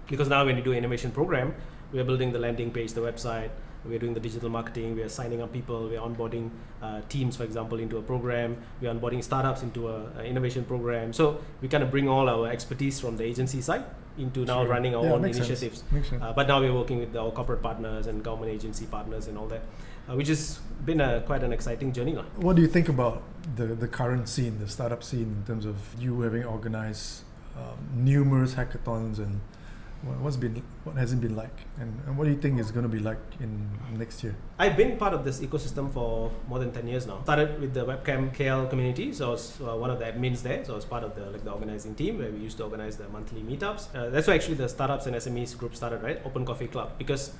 Because now when you do an innovation program, we are building the landing page, the website, we are doing the digital marketing, we are signing up people, we are onboarding teams, for example, into a program, we are onboarding startups into an innovation program. So we kind of bring all our expertise from the agency side into now running our own initiatives. Makes sense. But now we're working with our corporate partners and government agency partners and all that. which has been quite an exciting journey. What do you think about the current scene, the startup scene, in terms of you having organized numerous hackathons, and what has it been like, and what do you think is going to be like in next year? I've been part of this ecosystem for more than 10 years now. Started with the webcam KL community, so I was one of the admins there. So I was part of the organizing team where we used to organize the monthly meetups. That's why actually the Startups and SMEs group started, right? Open Coffee Club, because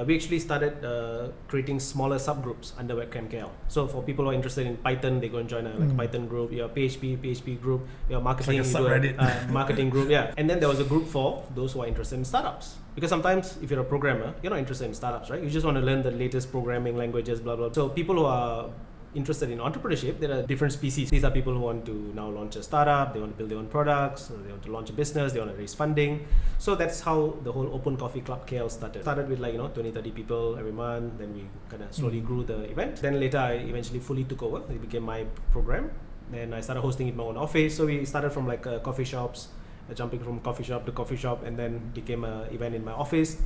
we actually started creating smaller subgroups under webcam KL. So for people who are interested in Python, they go and join a Python group. Your PHP group. Your marketing, it's like a subreddit. Marketing group. Yeah, and then there was a group for those who are interested in startups. Because sometimes if you're a programmer, you're not interested in startups, right? You just want to learn the latest programming languages, blah blah. So people who are interested in entrepreneurship, there are different species. These are people who want to now launch a startup, they want to build their own products, or they want to launch a business, they want to raise funding. So that's how the whole Open Coffee Club KL started. Started with 20-30 people every month, then we kind of slowly grew the event. Then later I eventually fully took over. It became my program. Then I started hosting it in my own office. So we started from coffee shops, jumping from coffee shop to coffee shop, and then became an event in my office.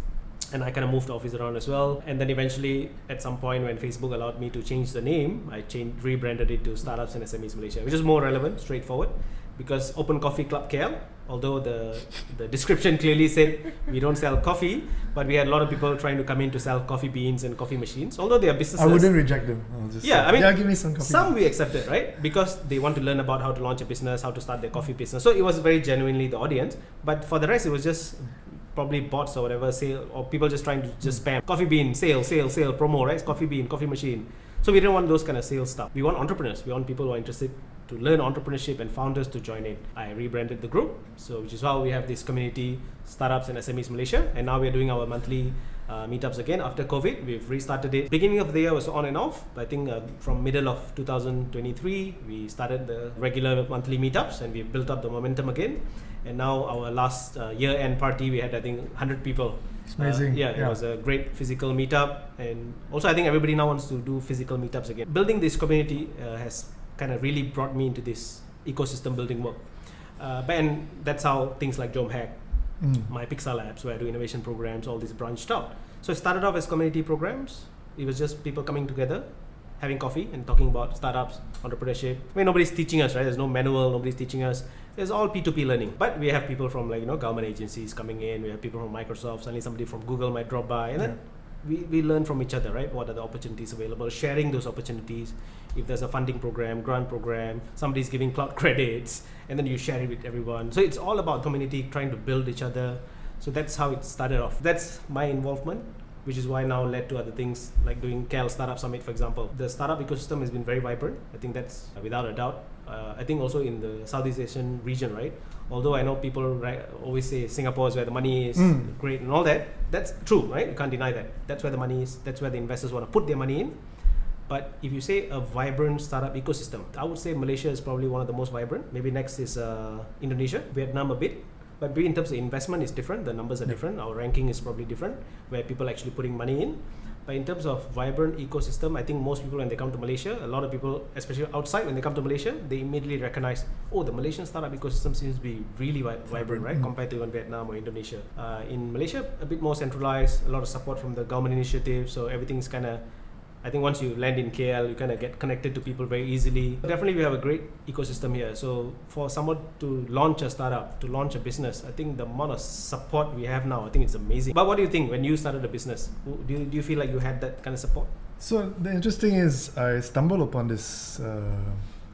And I kind of moved the office around as well. And then eventually, at some point when Facebook allowed me to change the name, I rebranded it to Startups and SMEs Malaysia, which is more relevant, straightforward. Because Open Coffee Club KL, although the description clearly said we don't sell coffee, but we had a lot of people trying to come in to sell coffee beans and coffee machines. Although they are businesses, I wouldn't reject them. I'll just say, give me some coffee. Some we accepted, right? Because they want to learn about how to launch a business, how to start their coffee business. So it was very genuinely the audience. But for the rest, it was just probably bots or whatever, sale, or people just trying to just spam coffee bean, sale, promo, right? It's coffee bean, coffee machine. So we didn't want those kind of sales stuff. We want entrepreneurs. We want people who are interested to learn entrepreneurship and founders to join in. I rebranded the group, so which is how we have this community, Startups and SMEs Malaysia, and now we're doing our monthly meetups again after COVID. We've restarted it. Beginning of the year was on and off. I think from middle of 2023, we started the regular monthly meetups, and we built up the momentum again. And now our last year-end party, we had I think 100 people. It's amazing. It was a great physical meetup, and also I think everybody now wants to do physical meetups again. Building this community has kind of really brought me into this ecosystem building work. And that's how things like Jom Hack, my Pixar Labs, where I do innovation programs, all these branched out. So it started off as community programs. It was just people coming together, having coffee and talking about startups, entrepreneurship. I mean, nobody's teaching us, right? There's no manual, nobody's teaching us. It's all P2P learning. But we have people from government agencies coming in. We have people from Microsoft. Suddenly somebody from Google might drop by. And then we learn from each other, right? What are the opportunities available? Sharing those opportunities. If there's a funding program, grant program, somebody's giving cloud credits, and then you share it with everyone. So it's all about community trying to build each other. So that's how it started off. That's my involvement, which is why now led to other things like doing KL Startup Summit, for example. The startup ecosystem has been very vibrant. I think that's without a doubt. I think also in the Southeast Asian region, right? Although I know people always say Singapore is where the money is great and all that. That's true, right? You can't deny that. That's where the money is. That's where the investors want to put their money in. But if you say a vibrant startup ecosystem, I would say Malaysia is probably one of the most vibrant. Maybe next is Indonesia, Vietnam a bit. But in terms of investment, it's different. The numbers are different. Our ranking is probably different, where people are actually putting money in. But in terms of vibrant ecosystem, I think most people when they come to Malaysia, a lot of people, especially outside, when they come to Malaysia, they immediately recognize, the Malaysian startup ecosystem seems to be really vibrant, right? Compared to even Vietnam or Indonesia. In Malaysia, a bit more centralized, a lot of support from the government initiatives, so everything's kind of, I think once you land in KL, you kind of get connected to people very easily. Definitely we have a great ecosystem here. So for someone to launch a startup, to launch a business, I think the amount of support we have now, I think it's amazing. But what do you think when you started a business? Do you feel like you had that kind of support? So the interesting is I stumbled upon this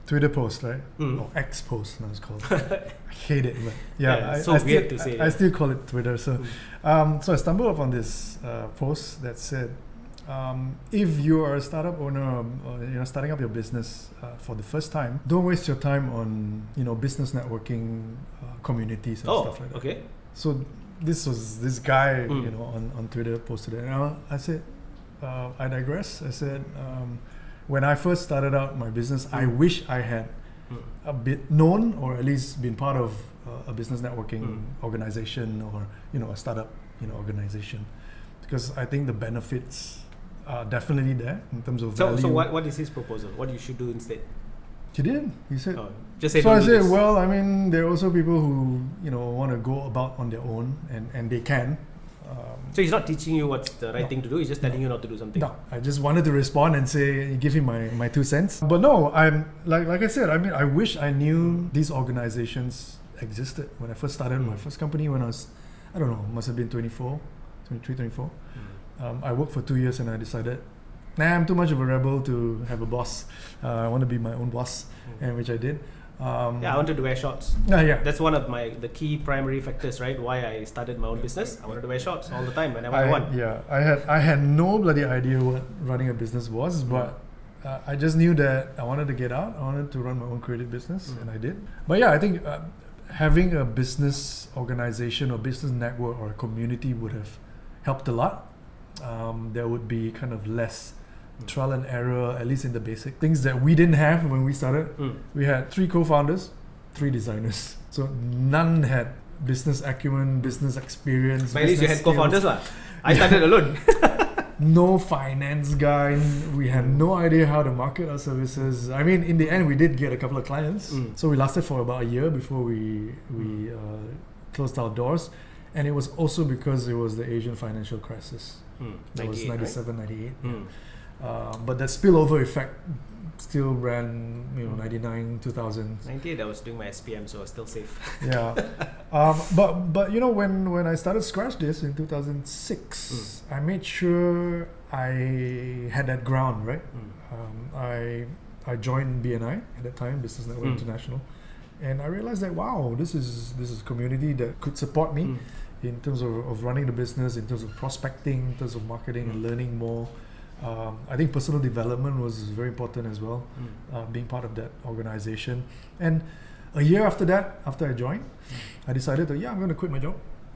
Twitter post, right? Or X post, now it's called. I hate it, but weird to say. I still call it Twitter. So, so I stumbled upon this post that said, if you are a startup owner or starting up your business for the first time, don't waste your time on business networking communities and stuff like that. Okay. So this guy on Twitter posted it, and I said, I digress. I said, when I first started out my business, I wish I had a bit known or at least been part of a business networking organization or a startup organization, because I think the benefits are definitely there in terms of value. So what is his proposal? What you should do instead? He did. He said. Just say. So I said, well, I mean, there are also people who want to go about on their own, and they can. So he's not teaching you what's the right thing to do. He's just telling you not to do something. No, I just wanted to respond and say, give him my 2 cents. But no, I'm like I said. I mean, I wish I knew these organizations existed when I first started my first company when I was, I don't know, must have been 23, 24. I worked for 2 years and I decided, I'm too much of a rebel to have a boss. I want to be my own boss, and which I did. I wanted to wear shorts. That's one of the key primary factors, right? Why I started my own business. I wanted to wear shorts all the time whenever I want. I had no bloody idea what running a business was, but I just knew that I wanted to get out. I wanted to run my own creative business, and I did. But yeah, I think having a business organization or business network or a community would have helped a lot. There would be kind of less trial and error, at least in the basic things that we didn't have when we started. We had 3 co-founders, 3 designers. So none had business acumen, business experience. But at least you had co-founders lah. I started alone. No finance guy. We had no idea how to market our services. I mean, in the end, we did get a couple of clients. So we lasted for about a year before we closed our doors. And it was also because it was the Asian financial crisis. That was 97, right? 98. But that spillover effect still ran, 99, 2000. 98, I was doing my SPM, so I was still safe. But when I started Scratchdisk in 2006, I made sure I had that ground, right? I joined BNI at that time, Business Network International, and I realized that this is a community that could support me in terms of running the business, in terms of prospecting, in terms of marketing and learning more. I think personal development was very important as well, being part of that organization. And a year after that, after I joined, I decided I'm going to quit my job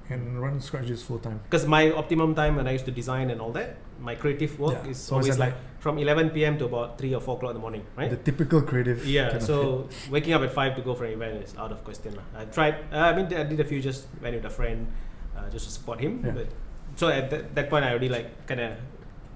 and run Scratchdisk full time. Because my optimum time when I used to design and all that, my creative work is so always like from 11 p.m. to about 3 or 4 o'clock in the morning, right? The typical creative. So waking up at 5 to go for an event is out of question. I tried, I did a few, just went with a friend just to support him. But, so at that point, I already kind of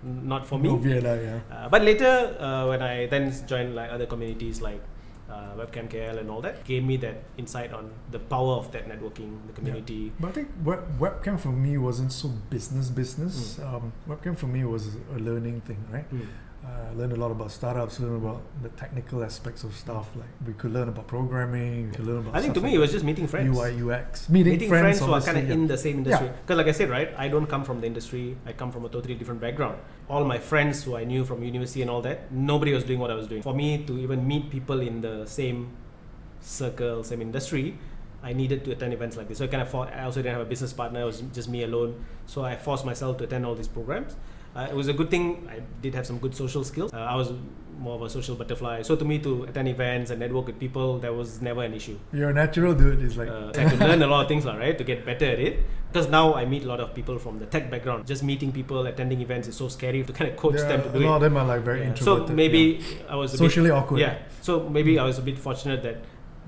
not for me. But later, when I then joined other communities like Webcam KL and all that, gave me that insight on the power of that networking, the community. But I think Webcam for me wasn't so business. Webcam for me was a learning thing, right? I learned a lot about startups, learned about the technical aspects of stuff. Like we could learn about programming, we could learn about I think to me it was just meeting friends. UI, UX. Meeting friends who are kind of in the same industry. Because like I said, right, I don't come from the industry. I come from a totally different background. All my friends who I knew from university and all that, nobody was doing what I was doing. For me to even meet people in the same circle, same industry, I needed to attend events like this. So I also didn't have a business partner. It was just me alone. So I forced myself to attend all these programs. It was a good thing. I did have some good social skills. I was more of a social butterfly. So to me, to attend events and network with people, that was never an issue. You're a natural dude. It's like I had to learn a lot of things, right, to get better at it. Because now I meet a lot of people from the tech background. Just meeting people, attending events is so scary to kind of coach them to do it. A lot of them are very introverted. So maybe I was socially awkward. So maybe I was a bit fortunate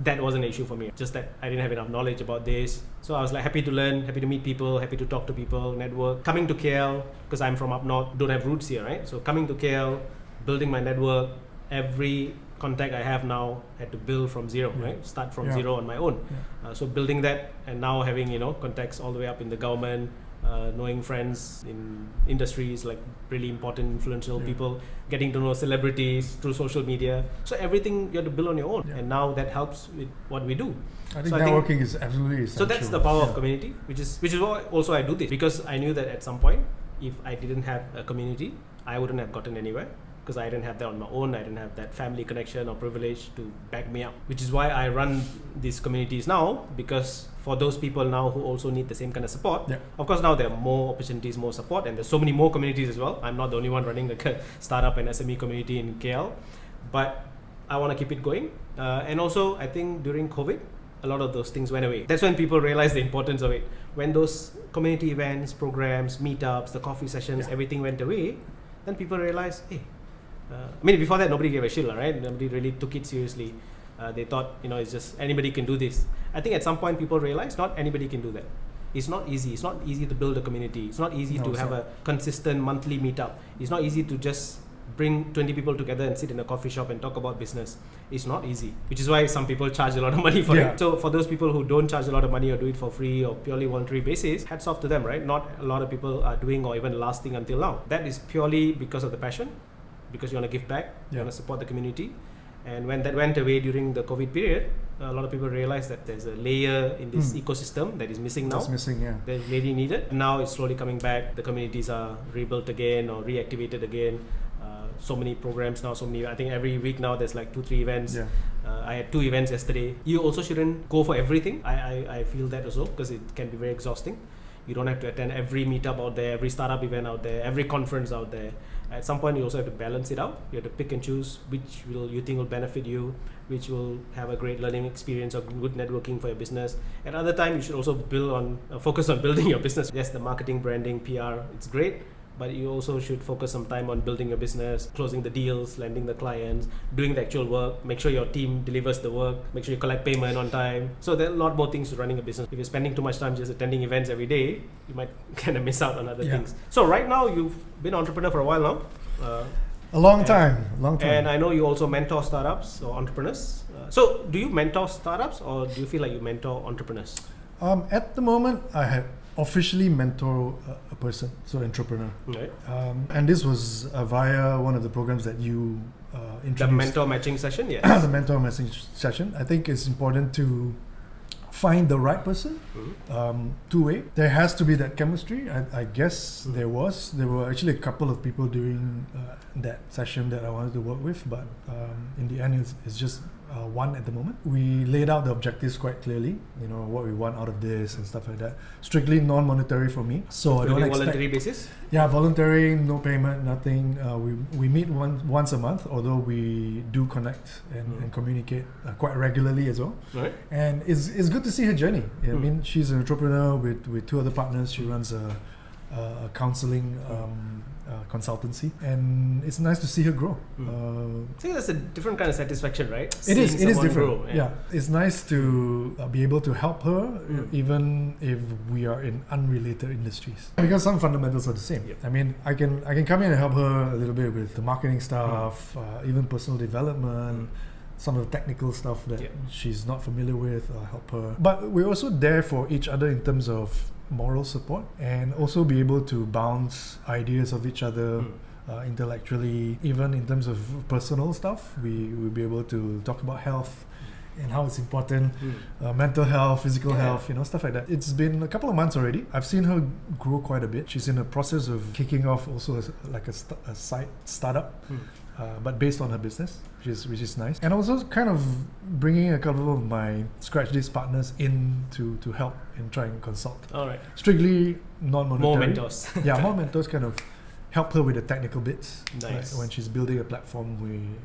that wasn't an issue for me. Just that I didn't have enough knowledge about this. So I was happy to learn, happy to meet people, happy to talk to people, network. Coming to KL, because I'm from up north, don't have roots here, right? So coming to KL, building my network, every contact I have now had to build from zero, right? Start from zero on my own. So building that and now having, contacts all the way up in the government, knowing friends in industries like really important, influential people, getting to know celebrities through social media. So everything you have to build on your own, and now that helps with what we do. I think networking is absolutely essential. So that's the power of community, which is why also I do this, because I knew that at some point, if I didn't have a community, I wouldn't have gotten anywhere. Because I didn't have that on my own, I didn't have that family connection or privilege to back me up. Which is why I run these communities now, because for those people now who also need the same kind of support, of course now there are more opportunities, more support, and there's so many more communities as well. I'm not the only one running the startup and SME community in KL, but I want to keep it going. And also, I think during COVID, a lot of those things went away. That's when people realized the importance of it. When those community events, programs, meetups, the coffee sessions, everything went away, then people realized, hey, before that, nobody gave a shit, right? Nobody really took it seriously. They thought, it's just anybody can do this. I think at some point people realized not anybody can do that. It's not easy. It's not easy to build a community. It's not easy to have a consistent monthly meetup. It's not easy to just bring 20 people together and sit in a coffee shop and talk about business is not easy, which is why some people charge a lot of money for it. So for those people who don't charge a lot of money or do it for free or purely voluntary basis, hats off to them, right? Not a lot of people are doing or even lasting until now. That is purely because of the passion, because you want to give back, you want to support the community. And when that went away during the COVID period, a lot of people realized that there's a layer in this ecosystem that is missing now. That's missing, yeah. That really needed. Now it's slowly coming back. The communities are rebuilt again or reactivated again. So many programs now, I think every week now there's like 2-3 events. I had 2 events yesterday. You also shouldn't go for everything. I feel that also, because it can be very exhausting. You don't have to attend every meetup out there, every startup event out there, every conference out there. At some point you also have to balance it out. You have to pick and choose which you think will benefit you, which will have a great learning experience or good networking for your business. At other time you should also focus on building your business. Yes, the marketing, branding, PR, it's great, but you also should focus some time on building your business, closing the deals, landing the clients, doing the actual work, make sure your team delivers the work, make sure you collect payment on time. So there are a lot more things to running a business. If you're spending too much time just attending events every day, you might kind of miss out on other things. So right now, you've been an entrepreneur for a while now. A long time. And I know you also mentor startups or entrepreneurs. So do you mentor startups or do you feel like you mentor entrepreneurs? At the moment, I had officially mentor a person, so entrepreneur. Right. And this was via one of the programs that you introduced. The mentor matching session, yes. The mentor matching session. I think it's important to find the right person, two-way. There has to be that chemistry. I guess there were actually a couple of people during that session that I wanted to work with, but in the end it's just one at the moment. We laid out the objectives quite clearly, what we want out of this and stuff like that. Strictly non-monetary for me. So I don't expect voluntary basis? Yeah, voluntary, no payment, nothing. We meet once a month, although we do connect and communicate quite regularly as well. Right. And it's good to see her journey. I mean, she's an entrepreneur with 2 other partners. She runs a counseling consultancy, and it's nice to see her grow. I think that's a different kind of satisfaction, right? It is different. Grow, yeah, it's nice to be able to help her, even if we are in unrelated industries, because some fundamentals are the same. I mean, I can come in and help her a little bit with the marketing stuff, even personal development. Some of the technical stuff that she's not familiar with, help her. But we're also there for each other in terms of moral support, and also be able to bounce ideas of each other intellectually. Even in terms of personal stuff, we'll be able to talk about health and how it's important, mental health, physical health, stuff like that. It's been a couple of months already. I've seen her grow quite a bit. She's in the process of kicking off also a side startup, but based on her business, which is nice. And also kind of bringing a couple of my Scratchdisk partners in to help and try and consult. All right. Strictly non-monetary. More mentors. More mentors, kind of help her with the technical bits. Nice. When she's building a platform,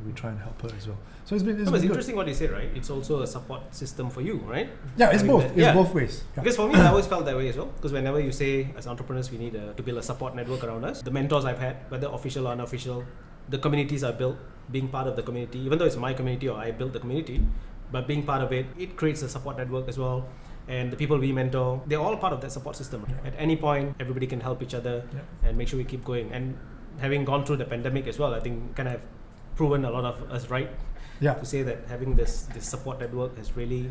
we try and help her as well. So it's been interesting what you said, right? It's also a support system for you, right? Yeah, it's both. It's both ways. Yeah. Because for me, I always felt that way as well. Because whenever you say, as entrepreneurs, we need to build a support network around us. The mentors I've had, whether official or unofficial, the communities I built, being part of the community, even though it's my community or I built the community, but being part of it, it creates a support network as well. And the people we mentor, they're all part of that support system. At any point, everybody can help each other and make sure we keep going. And having gone through the pandemic as well, I think kind of have proven a lot of us right. To say that having this support network has really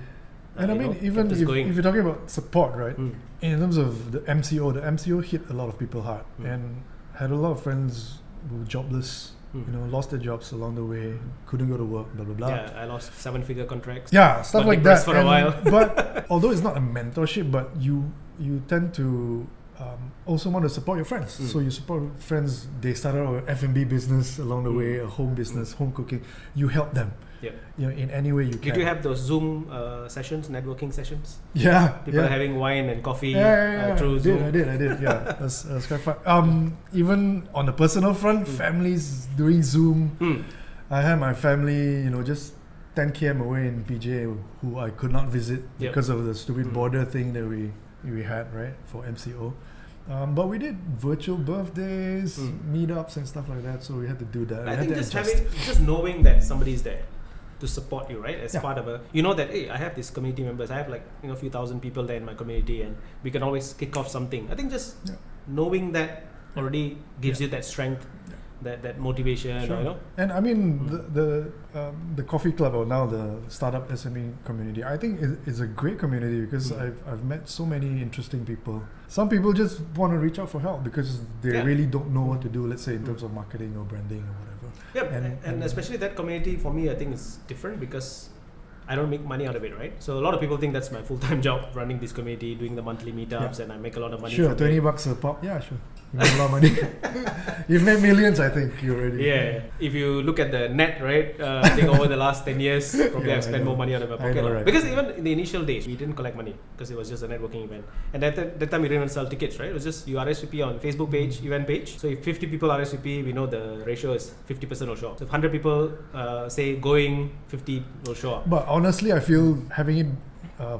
and I mean, even if you're talking about support, right, in terms of the MCO hit a lot of people hard, and had a lot of friends who were jobless, lost their jobs along the way, couldn't go to work, blah blah blah. Yeah, I lost 7-figure contracts. Yeah, stuff like that. For a while. But although it's not a mentorship, but you tend to also want to support your friends. So you support friends. They started an F&B business along the way, a home business, home cooking. You help them. In any way you can. Did you have those Zoom sessions, networking sessions? Yeah. People having wine and coffee through Zoom. I did. Yeah, that's quite fun. Even on the personal front, families doing Zoom. I had my family, just 10 km away in PJ who I could not visit because of the stupid border thing that we had, right, for MCO. But we did virtual birthdays, meetups and stuff like that, so we had to do that. I think just knowing that somebody's there to support you, right, as part of that, hey, I have these community members, I have a few thousand people there in my community, and we can always kick off something. I think just knowing that already gives you that strength, that motivation. Sure. You know? And I mean, the coffee club, or now the Startup SME community, I think is a great community because I've met so many interesting people. Some people just want to reach out for help because they really don't know what to do, let's say in terms of marketing or branding or whatever. Yeah, and especially that community for me, I think is different because I don't make money out of it, right? So a lot of people think that's my full-time job, running this community, doing the monthly meetups, and I make a lot of money. Sure, $20 a pop. Yeah, sure. You make a lot of money. You've made millions, I think, you already. Yeah. If you look at the net, right, I think over the last 10 years, probably I've spent more money out of my pocket. Right. Because even in the initial days, we didn't collect money because it was just a networking event. And at that time, we didn't even sell tickets, right? It was just you RSVP on Facebook page, event page. So if 50 people RSVP, we know the ratio is 50% will show up. So if 100 people say going, 50 will show up. But honestly, I feel having it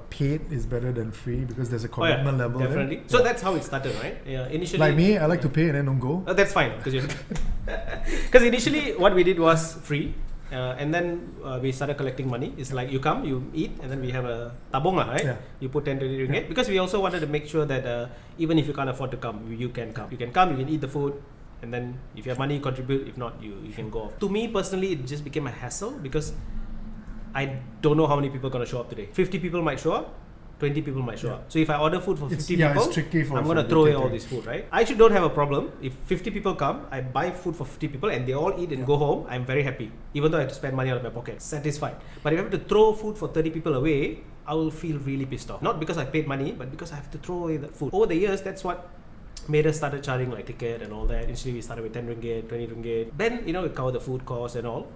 paid is better than free because there's a commitment level. Definitely. There. So that's how it started, right? Yeah. Initially, like me, I like to pay and then don't go. That's fine because initially what we did was free, and then we started collecting money. It's like you come, you eat, and then we have a tabong, right? Yeah. You put 10 to 20 ringgit because we also wanted to make sure that even if you can't afford to come, you can come. You can come, you can eat the food. And then if you have money, contribute. If not, you can go off. To me personally, it just became a hassle because I don't know how many people are going to show up today. 50 people might show up, 20 people might show up. So if I order food for 50 people, it's tricky for I'm going to throw away all this food, right? I actually don't have a problem. If 50 people come, I buy food for 50 people and they all eat and go home, I'm very happy. Even though I have to spend money out of my pocket. Satisfied. But if I have to throw food for 30 people away, I will feel really pissed off. Not because I paid money, but because I have to throw away that food. Over the years, that's what made us started charging like ticket and all that. Initially we started with 10 ringgit, 20 ringgit. Then, we cover the food costs and all.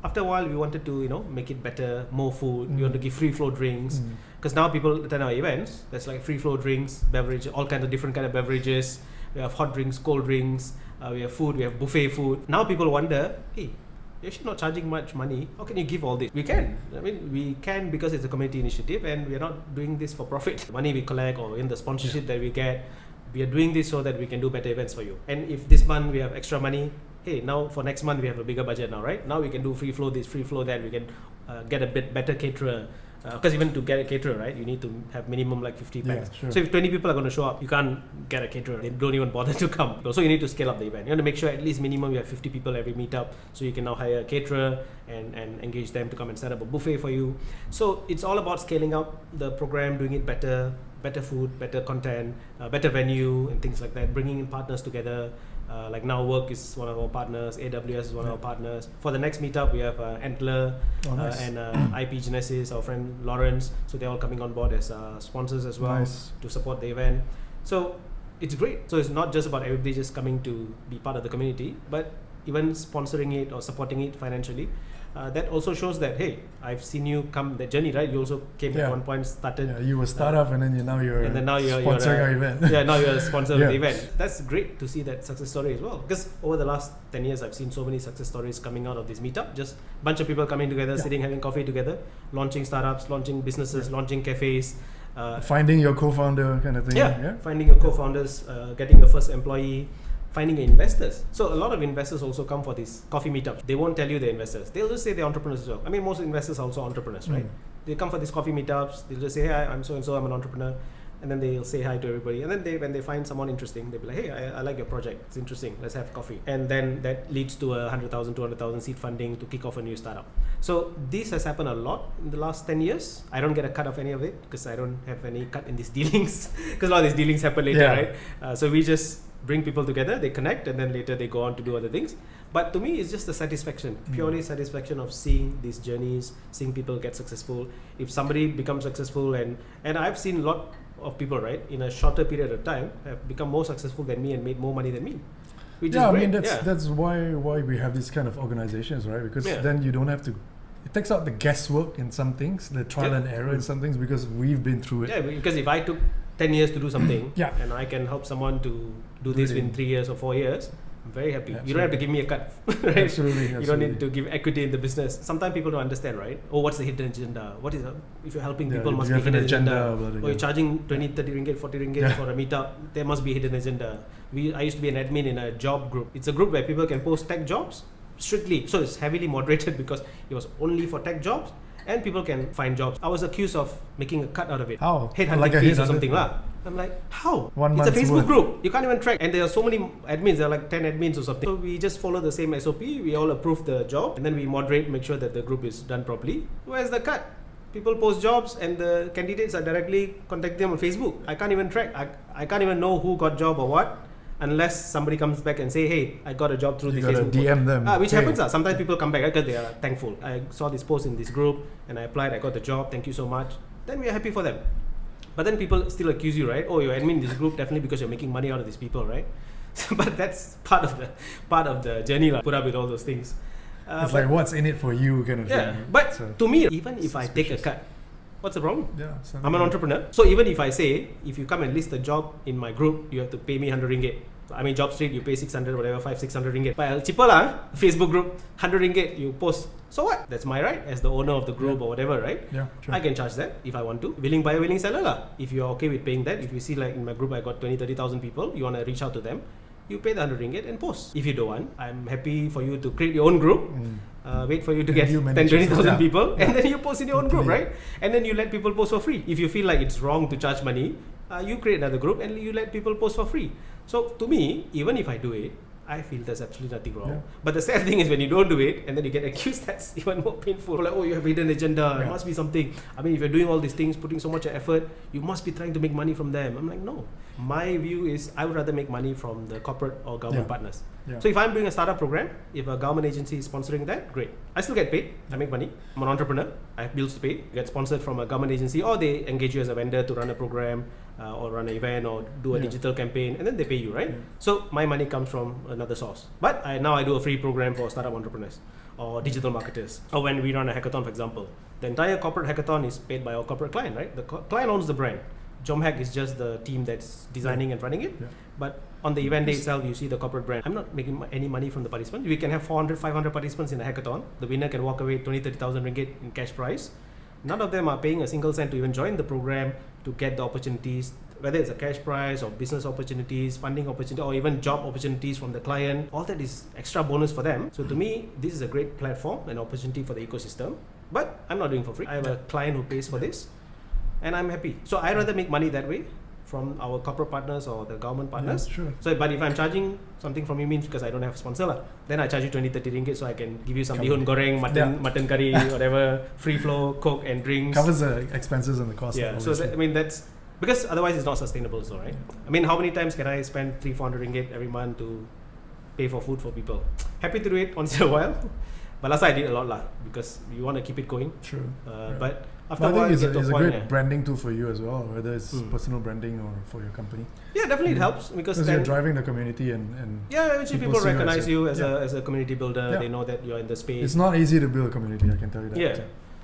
After a while, we wanted to, make it better, more food. We want to give free flow drinks. Because now people attend our events, there's like free flow drinks, beverage, all kinds of different kind of beverages. We have hot drinks, cold drinks. We have food, we have buffet food. Now people wonder, hey, you're actually not charging much money. How can you give all this? We can. I mean, we can because it's a community initiative and we're not doing this for profit. The money we collect or in the sponsorship that we get, we are doing this so that we can do better events for you. And if this month we have extra money, hey, now for next month we have a bigger budget now, right? Now we can do free flow this, free flow that. We can get a bit better caterer. Because even to get a caterer, right, you need to have minimum like 50 packs. Yeah, sure. So if 20 people are going to show up, you can't get a caterer. They don't even bother to come. So you need to scale up the event. You want to make sure at least minimum you have 50 people every meetup. So you can now hire a caterer and engage them to come and set up a buffet for you. So it's all about scaling up the program, doing it better food, better content, better venue and things like that, bringing in partners together. Like now Work is one of our partners, AWS is one of our partners. For the next meetup, we have Antler and IP Genesis, our friend Lawrence. So they're all coming on board as sponsors as well to support the event. So it's great. So it's not just about everybody just coming to be part of the community, but even sponsoring it or supporting it financially. That also shows that, hey, I've seen you come the journey, right? You also came at one point, started. Yeah, you were startup and then now you're sponsoring our event. Yeah, now you're a sponsor of the event. That's great to see that success story as well. Because over the last 10 years, I've seen so many success stories coming out of this meetup. Just a bunch of people coming together, sitting, having coffee together, launching startups, launching businesses, launching cafes. Finding your co-founder kind of thing. Finding your co-founders, getting your first employee. Finding investors. So a lot of investors also come for these coffee meetups. They won't tell you they're investors. They'll just say they're entrepreneurs as well. I mean, most investors are also entrepreneurs, right? They come for these coffee meetups. They'll just say, hey, I'm so-and-so, I'm an entrepreneur. And then they'll say hi to everybody. And then when they find someone interesting, they'll be like, hey, I like your project. It's interesting. Let's have coffee. And then that leads to 100,000, 200,000 seed funding to kick off a new startup. So this has happened a lot in the last 10 years. I don't get a cut of any of it because I don't have any cut in these dealings. Because a lot of these dealings happen later, right? So we just bring people together, they connect, and then later they go on to do other things. But to me, it's just the satisfaction, purely satisfaction of seeing these journeys, seeing people get successful. If somebody becomes successful, and I've seen a lot of people, right, in a shorter period of time, have become more successful than me and made more money than me. Which is great. I mean, that's why we have these kind of organizations, right? Because then you don't have to. It takes out the guesswork in some things, the trial and error in some things, because we've been through it. Yeah, because if I took 10 years to do something and I can help someone to do this in 3 years or 4 years, I'm very happy. Absolutely. You don't have to give me a cut, right? Absolutely. You don't need to give equity in the business. Sometimes people don't understand, right? Oh, what's the hidden agenda? What is if you're helping people, must be hidden agenda. Or you're charging 20, 30 ringgit, 40 ringgit for a meetup, there must be hidden agenda. I used to be an admin in a job group. It's a group where people can post tech jobs strictly. So it's heavily moderated because it was only for tech jobs. and people can find jobs. I was accused of making a cut out of it. How? Headhunting Like a fees or headhunter? something lah. I'm like, how? 1 It's a month's Facebook worth. group. You can't even track. And there are so many admins. There are like 10 admins or something. So we just follow the same SOP. We all approve the job. And then we moderate, make sure that the group is done properly. Where's the cut? People post jobs and the candidates are directly contacting them on Facebook. I can't even track. I can't even know who got job or what. Unless somebody comes back and say, hey, I got a job through You the gotta Facebook DM post. them. Which Hey. happens. Sometimes people come back because they are thankful. I saw this post in this group and I applied. I got the job. Thank you so much. Then we are happy for them. But then people still accuse you, right? Oh, you're admin in this group definitely because you're making money out of these people, right? But that's part of the journey, put up with all those things. It's like what's in it for you kind of yeah. thing. But So, to me, even if I take a suspicious. cut, what's the problem? yeah, so I'm an entrepreneur. So even if I say, if you come and list a job in my group, you have to pay me 100 ringgit. I mean, Job Street, you pay 600, whatever, 600 ringgit. But cheaper lah, Facebook group, 100 ringgit, you post. So what? That's my right as the owner of the group or whatever, right? Yeah, sure. I can charge that if I want to. Willing buyer, willing seller lah. If you're okay with paying that, if you see like in my group, I got 20,000-30,000 people, you want to reach out to them, you pay the 100 ringgit and post. If you don't want, I'm happy for you to create your own group. Wait for you to And get you 10, manage 20,000 yourself, yeah. people, and then you post in your own group, Totally. right? And then you let people post for free. If you feel like it's wrong to charge money, you create another group and you let people post for free. So to me, even if I do it, I feel there's absolutely nothing wrong. Yeah. But the sad thing is when you don't do it and then you get accused, that's even more painful. Like, oh, you have hidden agenda. There Yeah. must be something. I mean, if you're doing all these things, putting so much effort, you must be trying to make money from them. I'm like, no. My view is I would rather make money from the corporate or government Yeah. partners. Yeah. So if I'm doing a startup program, if a government agency is sponsoring that, great. I still get paid. I make money. I'm an entrepreneur. I have bills to pay. Get sponsored from a government agency, or they engage you as a vendor to run a program or run an event or do a Yeah. digital campaign, and then they pay you, right? Yeah. So my money comes from another source. But now I do a free program for startup entrepreneurs or digital marketers. Or when we run a hackathon, for example, the entire corporate hackathon is paid by our corporate client, right? The client owns the brand. Jomhack is just the team that's designing and running it. Yeah. But on the event day itself, you see the corporate brand. I'm not making any money from the participants. We can have 400, 500 participants in a hackathon. The winner can walk away 20, 30,000 ringgit in cash prize. None of them are paying a single cent to even join the program to get the opportunities, whether it's a cash prize or business opportunities, funding opportunity, or even job opportunities from the client. All that is extra bonus for them. So to me, this is a great platform, an opportunity for the ecosystem. But I'm not doing it for free. I have a client who pays for this, and I'm happy. So I rather make money that way from our corporate partners or the government partners. Yeah, sure. So, but if I'm charging something from you means because I don't have a sponsor lah, then I charge you 20, 30 ringgit so I can give you some bihun goreng, mutton curry, whatever, free flow, coke and drinks. Covers the expenses and the costs. Yeah, so obviously. I mean that's because otherwise it's not sustainable, so right? I mean, how many times can I spend 300-400 ringgit every month to pay for food for people? Happy to do it once in a while, but last time I did a lot lah because you want to keep it going. True. Right. But after But I a while, think it's you get to a a point, great branding tool for you as well, whether it's Mm. personal branding or for your company. yeah, definitely it helps because Because then you're driving the community and yeah, actually people see you recognize you as yeah. a as a community builder. Yeah. They know that you're in the space. It's not easy to build a community, I can tell you that. Yeah.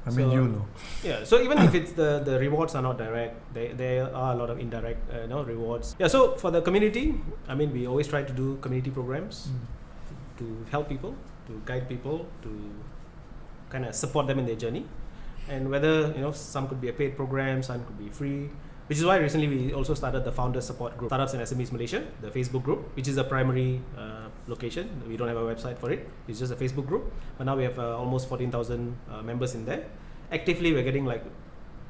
I mean, So- you know. Yeah, so even if it's the rewards are not direct, there are a lot of indirect rewards. Yeah, so for the community, I mean, we always try to do community programs to help people, to guide people, to kind of support them in their journey. And whether, some could be a paid program, some could be free, which is why recently we also started the Founders Support Group, Startups SMEs Malaysia, the Facebook group, which is a primary location. We don't have a website for it. It's just a Facebook group. But now we have almost 14,000 members in there. Actively, we're getting like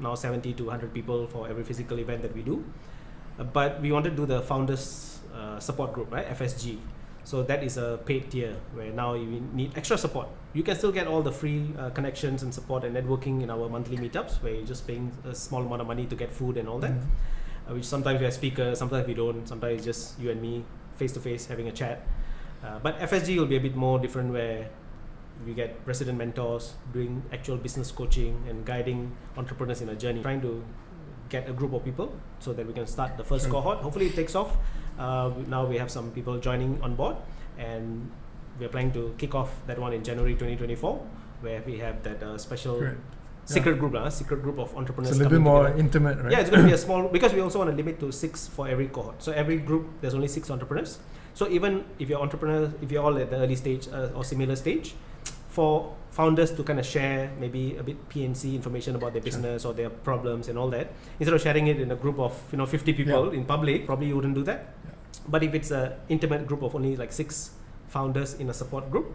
now 70 to 100 people for every physical event that we do. But we wanted to do the Founders Support Group, right? FSG. So that is a paid tier where now you need extra support. You can still get all the free connections and support and networking in our monthly meetups where you're just paying a small amount of money to get food and all that. Which sometimes we have speakers, sometimes we don't, sometimes it's just you and me face to face having a chat. But FSG will be a bit more different where we get resident mentors doing actual business coaching and guiding entrepreneurs in a journey, trying to get a group of people so that we can start the first cohort. Hopefully it takes off. Now we have some people joining on board and we're planning to kick off that one in January 2024 where we have that special Great. secret group of entrepreneurs. It's a little bit coming more together. intimate, right? Yeah, it's going to be a small, because we also want to limit to 6 for every cohort. So every group, there's only 6 entrepreneurs. So even if you're entrepreneurs, if you're all at the early stage or similar stage, for founders to kind of share maybe a bit PNC information about their business or their problems and all that, instead of sharing it in a group of 50 people in public, probably you wouldn't do that. But if it's an intimate group of only like 6 founders in a support group,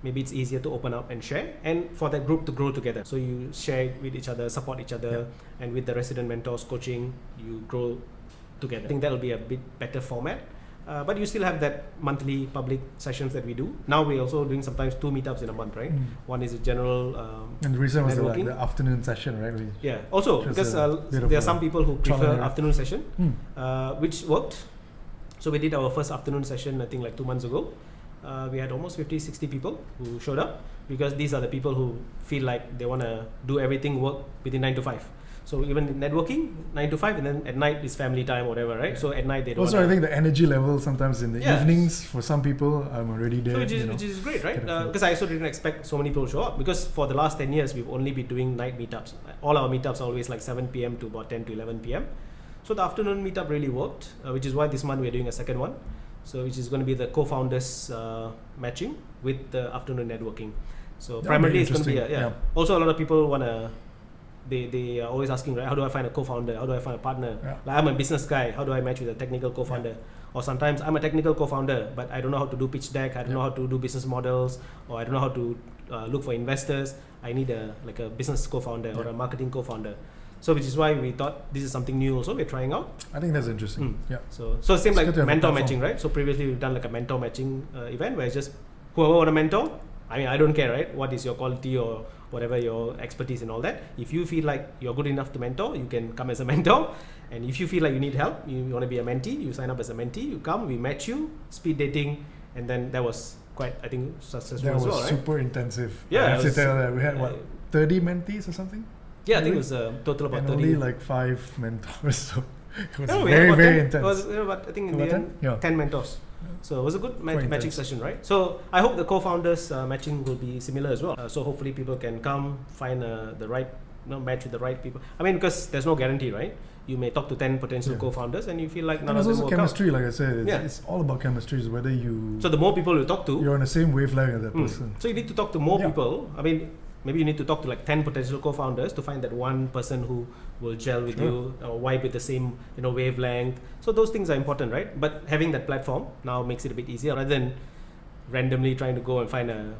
maybe it's easier to open up and share, and for that group to grow together. So you share with each other, support each other, and with the resident mentors coaching, you grow together. I think that'll be a bit better format. But you still have that monthly public sessions that we do. Now we're also doing sometimes 2 meetups in a month, right? One is a general and the reason was networking. the afternoon session, right? Also because there are some people who prefer afternoon session, which worked. So we did our first afternoon session, I think like 2 months ago. We had almost 50-60 people who showed up, because these are the people who feel like they want to do everything, work within 9 to 5. So even networking 9 to 5, and then at night is family time, whatever, right? So at night they don't. Also, I think the energy level sometimes in the evenings for some people, I'm already there. So which is great, right? Because I also didn't expect so many people to show up, because for the last 10 years we've only been doing night meetups. All our meetups are always like 7 p.m. to about 10 to 11 p.m. So the afternoon meetup really worked, which is why this month we're doing a second one. So which is going to be the co-founders matching with the afternoon networking. So primarily it's going to be Also a lot of people want to. They are always asking, right, how do I find a co-founder? How do I find a partner? Like, I'm a business guy, how do I match with a technical co-founder? Or sometimes I'm a technical co-founder, but I don't know how to do pitch deck, I don't know how to do business models, or I don't know how to look for investors. I need a business co-founder or a marketing co-founder. So which is why we thought this is something new also we're trying out. I think that's interesting. So same like mentor matching, right? So previously we've done like a mentor matching event where it's just whoever want a mentor. I mean, I don't care, right? What is your quality or whatever your expertise and all that. If you feel like you're good enough to mentor, you can come as a mentor. And if you feel like you need help, you want to be a mentee, you sign up as a mentee, you come, we match you, speed dating, and then that was quite, I think, successful as well, right? That was super intensive. Yeah. We had 30 mentees or something? Yeah, I think it was a total about 30. Only like 5 mentors, so it was very intense. It was, I think in the end, 10 mentors. So it was a good matching session, right? So I hope the co-founders matching will be similar as well. So hopefully people can come, find the right match with the right people. I mean, because there's no guarantee, right? You may talk to 10 potential co-founders and you feel like none of them work out. There's also chemistry, like I said. It's all about chemistry. Is whether you... So the more people you talk to... You're on the same wavelength as that person. So you need to talk to more people. I mean, maybe you need to talk to like 10 potential co-founders to find that one person who will gel with you or vibe with the same wavelength. So those things are important, right? But having that platform now makes it a bit easier rather than randomly trying to go and find a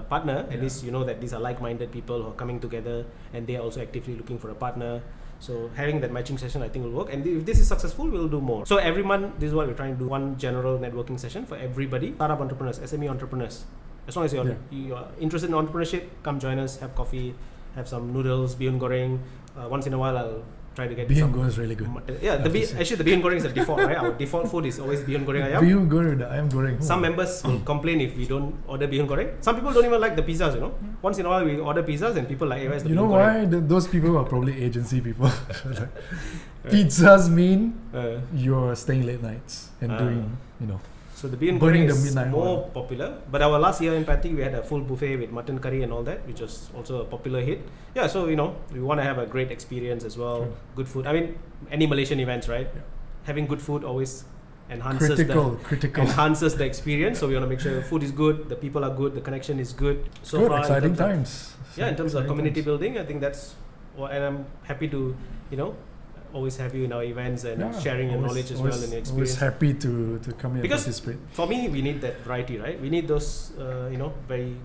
partner. At least you know that these are like-minded people who are coming together and they are also actively looking for a partner. So having that matching session, I think, will work. And if this is successful, we'll do more. So every month, this is what we're trying to do. One general networking session for everybody. Startup entrepreneurs, SME entrepreneurs. As long as you're interested in entrepreneurship, come join us, have coffee, have some noodles, bihun goreng. Once in a while, I'll try to get bihun goreng is really good. Actually, the bihun goreng is the default, right? Our default food is always bihun goreng ayam. Bihun goreng, the ayam goreng. Some members will complain if we don't order bihun goreng. Some people don't even like the pizzas, Once in a while, we order pizzas and people like, hey, where's the bihun goreng? You know why? Those people are probably agency people. Pizzas mean you're staying late nights and doing, So the bihun goreng is more popular. But our last year in Patti, we had a full buffet with mutton curry and all that, which was also a popular hit. Yeah, so we want to have a great experience as well. True. Good food. I mean, any Malaysian events, right? Yeah. Having good food always enhances enhances the experience. So we want to make sure the food is good, the people are good, the connection is good. So good, exciting times. In terms of community building, I think that's and I'm happy to always have you in our events and sharing your knowledge as well and your experience. Always happy to come here and participate. For me, we need that variety, right? We need those, very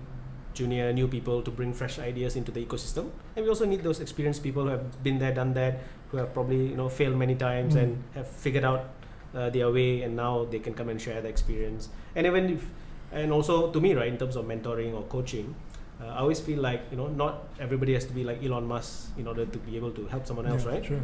junior, new people to bring fresh ideas into the ecosystem. And we also need those experienced people who have been there, done that, who have probably, failed many times and have figured out their way, and now they can come and share the experience. And and also to me, right, in terms of mentoring or coaching, I always feel like not everybody has to be like Elon Musk in order to be able to help someone else, right? Sure.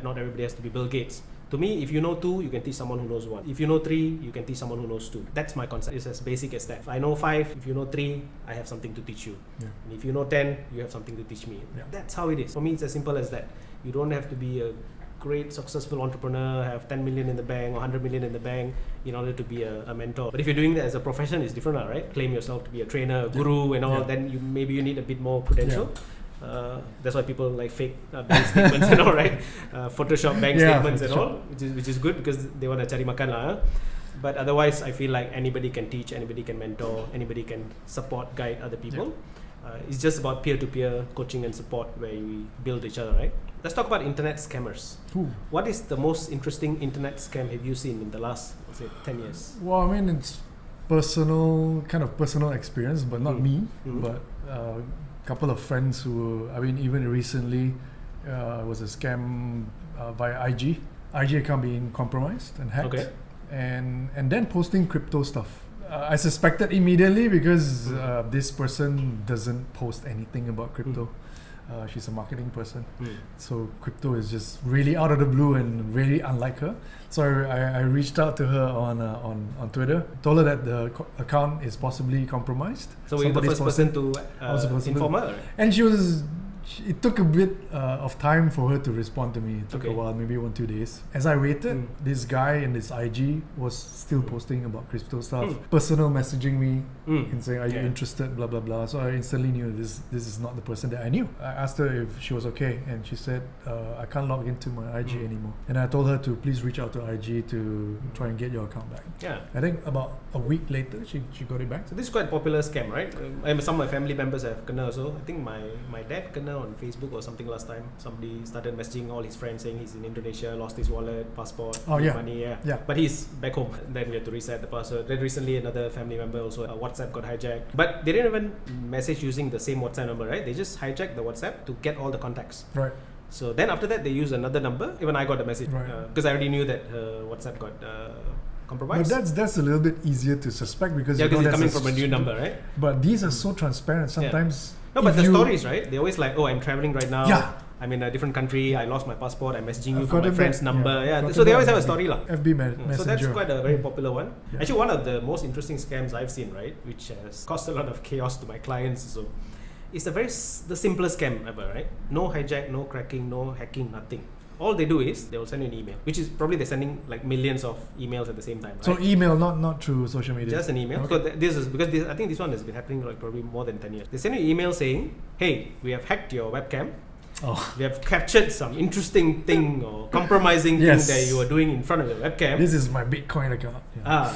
Not everybody has to be Bill Gates. To me, if you know 2, you can teach someone who knows 1. If you know 3, you can teach someone who knows 2. That's my concept. It's as basic as that. If I know 5, if you know 3, I have something to teach you. Yeah. And if you know 10, you have something to teach me. Yeah. That's how it is. For me, it's as simple as that. You don't have to be a great successful entrepreneur, have 10 million in the bank or 100 million in the bank in order to be a mentor. But if you're doing that as a profession, it's different, right? Claim yourself to be a trainer, a guru and all, then maybe you need a bit more credential. That's why people like fake bank statements and all, right? Photoshop bank statements and all, which is good because they want to cari makan lah. But otherwise, I feel like anybody can teach, anybody can mentor, anybody can support, guide other people. It's just about peer-to-peer coaching and support where we build each other, right? Let's talk about internet scammers. Ooh. What is the most interesting internet scam have you seen in the last, let's say, 10 years? Well, I mean, it's personal experience, but not me, but a couple of friends who, even recently, was a scam via IG account being compromised and hacked, and then posting crypto stuff. I suspected immediately because this person doesn't post anything about crypto. She's a marketing person, so crypto is just really out of the blue and really unlike her. So I reached out to her on Twitter, told her that the account is possibly compromised. So you're the first person to inform her, right? And it took a bit of time for her to respond to me. It took a while, maybe 1-2 days. As I waited, this guy in this IG was still posting about crypto stuff, personal messaging me and saying, "Are you interested?" Blah blah blah. So I instantly knew this is not the person that I knew. I asked her if she was okay, and she said, "I can't log into my IG anymore." And I told her to please reach out to IG to try and get your account back. Yeah. I think about a week later, she got it back. So this is quite a popular scam, right? Some of my family members have kena also. I think my dad kena on Facebook or something last time. Somebody started messaging all his friends saying he's in Indonesia, lost his wallet, passport, money. Yeah. But he's back home. Then we had to reset the password. Then recently another family member also, WhatsApp got hijacked. But they didn't even message using the same WhatsApp number, right? They just hijacked the WhatsApp to get all the contacts. Right. So then after that they used another number. Even I got the message because I already knew that her WhatsApp got compromised. But that's a little bit easier to suspect because it's coming from a new number, right? But these are so transparent. Sometimes no, but the stories, right? They always like, "Oh, I'm traveling right now. Yeah. I'm in a different country. I lost my passport. I'm messaging you from my friend's number." So they always have a story, lah. FB Messenger. So that's quite a very popular one. Yeah. Actually, one of the most interesting scams I've seen, right, which has caused a lot of chaos to my clients. So it's the simplest scam ever, right? No hijack, no cracking, no hacking, nothing. All they do is they will send you an email, which is probably they're sending like millions of emails at the same time. Right? So email, not through social media. Just an email. Okay. So I think this one has been happening like probably more than 10 years. They send you an email saying, "Hey, we have hacked your webcam. We have captured some interesting thing or compromising thing that you are doing in front of your webcam. This is my Bitcoin account.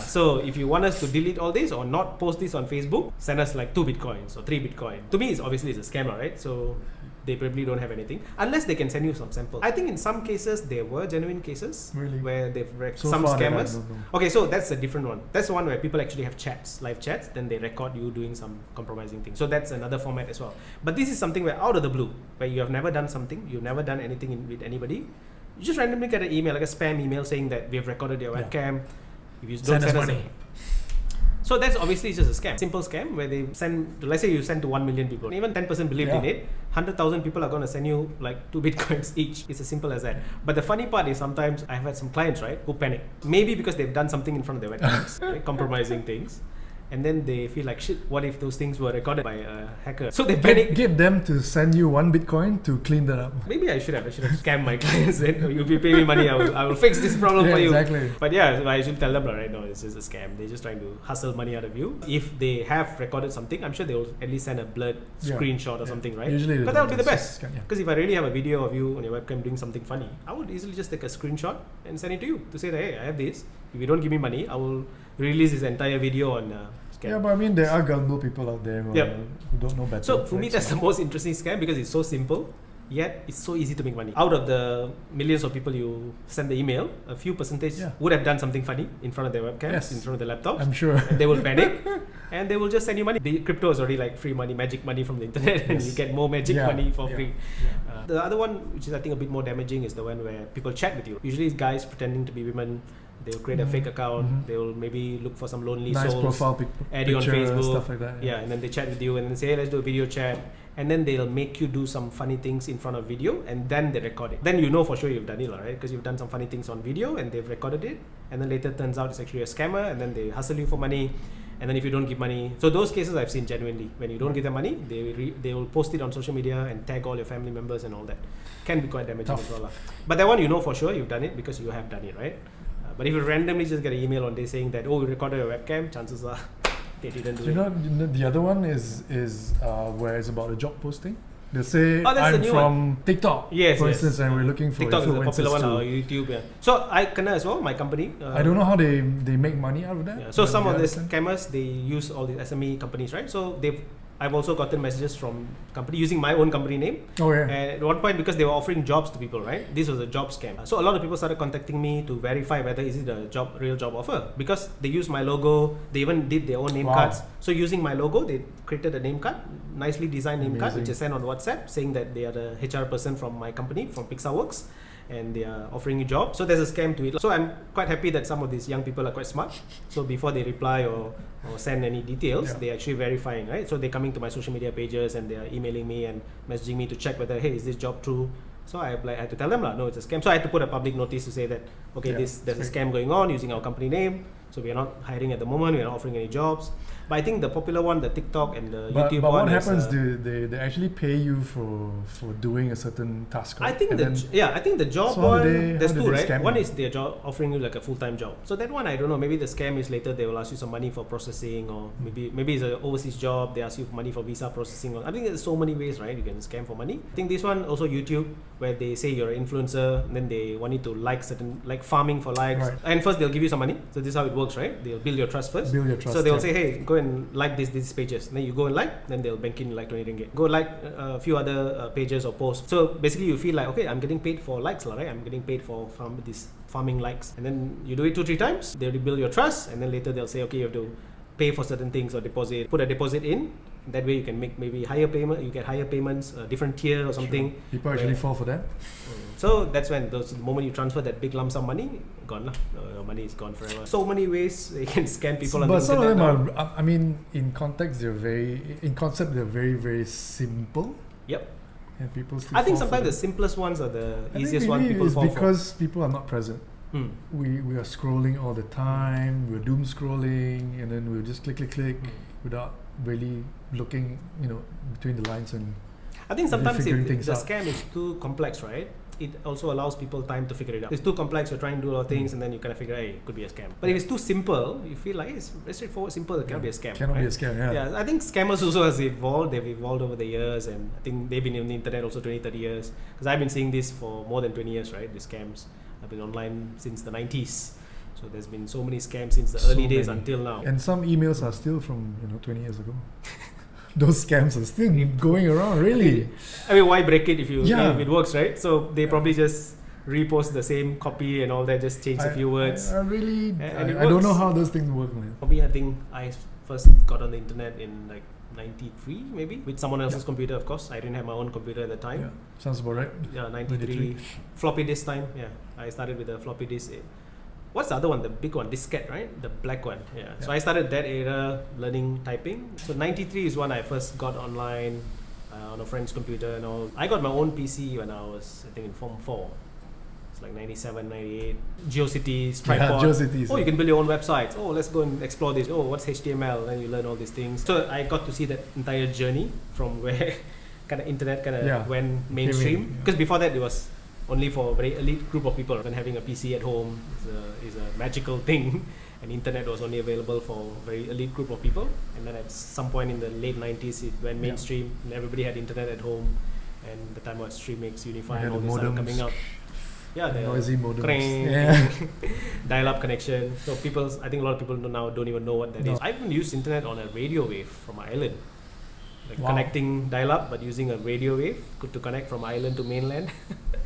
So if you want us to delete all this or not post this on Facebook, send us like 2 Bitcoins or 3 Bitcoin. To me, it's a scam, right? So they probably don't have anything unless they can send you some samples. I think in some cases there were genuine cases where they've some scammers. Okay, so that's a different one. That's the one where people actually have live chats, then they record you doing some compromising thing. So that's another format as well. But this is something where out of the blue, where you have never done something, you've never done anything with anybody, you just randomly get an email, like a spam email saying that we have recorded your webcam. If you don't send us money. So that's obviously just a scam. Simple scam where they send, let's say you send to 1 million people. Even 10% believed in it. 100,000 people are going to send you like 2 Bitcoins each. It's as simple as that. But the funny part is sometimes I've had some clients, right, who panic. Maybe because they've done something in front of their webcams, right, compromising things. And then they feel like, shit, what if those things were recorded by a hacker? So they panic. Get them to send you 1 Bitcoin to clean that up. Maybe I should have scammed my clients. Then if you pay me money, I will fix this problem for you. Exactly. But yeah, I should tell them, right? No, it's just a scam. They're just trying to hustle money out of you. If they have recorded something, I'm sure they will at least send a blurred screenshot or something, right? Usually, but that would be the best. Because if I really have a video of you on your webcam doing something funny, I would easily just take a screenshot and send it to you to say that, hey, I have this. If you don't give me money, I will release this entire video on. Yeah, but I mean, there are gullible people out there who don't know better. So for me, that's the most interesting scam because it's so simple, yet it's so easy to make money. Out of the millions of people you send the email, a few percentage would have done something funny in front of their webcams, in front of their laptops. I'm sure. And they will panic and they will just send you money. The crypto is already like free money, magic money from the internet, and you get more magic money for free. The other one, which is I think a bit more damaging, is the one where people chat with you. Usually it's guys pretending to be women. They'll create a fake account. They'll maybe look for some lonely nice souls, profile add you on Facebook, stuff like that. And then they chat with you and then say, hey, let's do a video chat. And then they'll make you do some funny things in front of video, and then they record it. Then you know for sure you've done it, right? Because you've done some funny things on video and they've recorded it. And then later turns out it's actually a scammer, and then they hustle you for money. And then if you don't give money, so those cases I've seen genuinely. When you don't give them money, they will post it on social media and tag all your family members and all that. Can be quite damaging as well. But that one you know for sure you've done it because you have done it, right? But if you randomly just get an email one day saying that, we recorded your webcam, chances are they didn't do it. You know, the other one is where it's about a job posting. They say I'm from TikTok, for instance, and we're looking for TikTok influencers. Is the popular one, or YouTube. Yeah. So I kena as well, my company. I don't know how they make money out of that. Yeah. So some of the scammers, they use all the SME companies, right? So they've I've also gotten messages from company using my own company name. Oh yeah. And at one point, because they were offering jobs to people, right? This was a job scam. So a lot of people started contacting me to verify whether is it a real job offer, because they used my logo. They even did their own name cards. So using my logo, they created a name card, nicely designed name card, which is sent on WhatsApp, saying that they are the HR person from my company, from Pixarworks, and they are offering you job. So there's a scam to it. So I'm quite happy that some of these young people are quite smart. So before they reply or send any details, they're actually verifying, right? So they're coming to my social media pages and they're emailing me and messaging me to check whether, hey, is this job true? So I had to tell them, no, it's a scam. So I had to put a public notice to say that, okay, there's a scam going on using our company name. So we are not hiring at the moment. We are not offering any jobs. But I think the popular one, the TikTok and the YouTube but one. But what happens? They actually pay you for doing a certain task. Right? I think the job one. There's two, right? One is their job offering you like a full-time job. So that one, I don't know. Maybe the scam is later they will ask you some money for processing, or maybe it's an overseas job. They ask you for money for visa processing. I think there's so many ways, right? You can scam for money. I think this one also YouTube, where they say you're an influencer, and then they want you to like certain, like farming for likes. Right. And first they'll give you some money. So this is how it works, right? They'll build your trust first. So they'll say, hey, go and like these pages. Then you go and like, then they'll bank in like 20 ringgit. Go like a few other pages or posts. So basically you feel like, okay, I'm getting paid for likes, right? I'm getting paid for from these farming likes. And then you do it 2-3 times, they'll build your trust, and then later they'll say, okay, you have to pay for certain things or deposit. Put a deposit in. That way you can make maybe higher payment. You get higher payments, different tier or something. Sure. People actually fall for that. So that's when the moment you transfer that big lump sum money, gone lah. Your money is gone forever. So many ways you can scam people on the internet. But some of them are, I mean, in context, in concept, they're very, very simple. Yep. And people still I think sometimes the simplest ones are the easiest ones people fall for. Because people are not present. We are scrolling all the time. We're doom scrolling, and then we'll just click without really looking, between the lines and. I think sometimes if the scam is too complex, right? It also allows people time to figure it out. It's too complex, you're trying to do a lot of things, and then you kind of figure, hey, it could be a scam. But if it's too simple, you feel like it's very straightforward, simple, it cannot be a scam. Cannot be a scam, Yeah, I think scammers also has evolved. They've evolved over the years, and I think they've been on the internet also 20-30 years. Because I've been seeing this for more than 20 years, right? The scams. I've been online since the 90s. So there's been so many scams since the early days until now. And some emails are still from 20 years ago. Those scams are still going around, really. I mean, why break it if it works, right? So they probably just repost the same copy and all that, just change a few words. I don't know how those things work, man. For me, I think I first got on the internet in like 93 maybe, with someone else's computer, of course. I didn't have my own computer at the time. Yeah, sounds about right. Yeah, 93. Floppy disk time, yeah. I started with a floppy disk. What's the other one? The big one, diskette, right? The black one. Yeah. So I started that era learning typing. So 93 is when I first got online on a friend's computer and all. I got my own PC when I was, I think, in Form 4. It's like 97, 98. GeoCities, tripod. GeoCities. You can build your own websites. Let's go and explore this. What's HTML? And you learn all these things. So I got to see that entire journey from where kind of internet went mainstream. Because before that, it was only for a very elite group of people. And having a PC at home is a magical thing. And internet was only available for a very elite group of people. And then at some point in the late 90s, it went mainstream. And everybody had internet at home. And the time was Streamix, Unify, and all this started coming out. Yeah, the noisy modems. Dial-up connection. So I think a lot of people now don't even know what that is. I even used internet on a radio wave from island. Connecting dial-up, but using a radio wave to connect from island to mainland.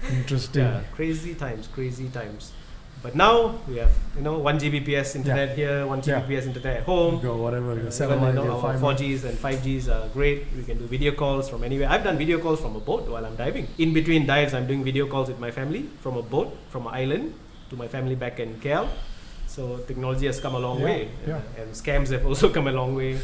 Interesting. Yeah, crazy times. But now we have 1 Gbps internet here, 1 Gbps internet at home. Go whatever, satellite, our 4Gs and 5Gs are great. We can do video calls from anywhere. I've done video calls from a boat while I'm diving. In between dives, I'm doing video calls with my family from a boat, from an island to my family back in KL. So technology has come a long way, and scams have also come a long way.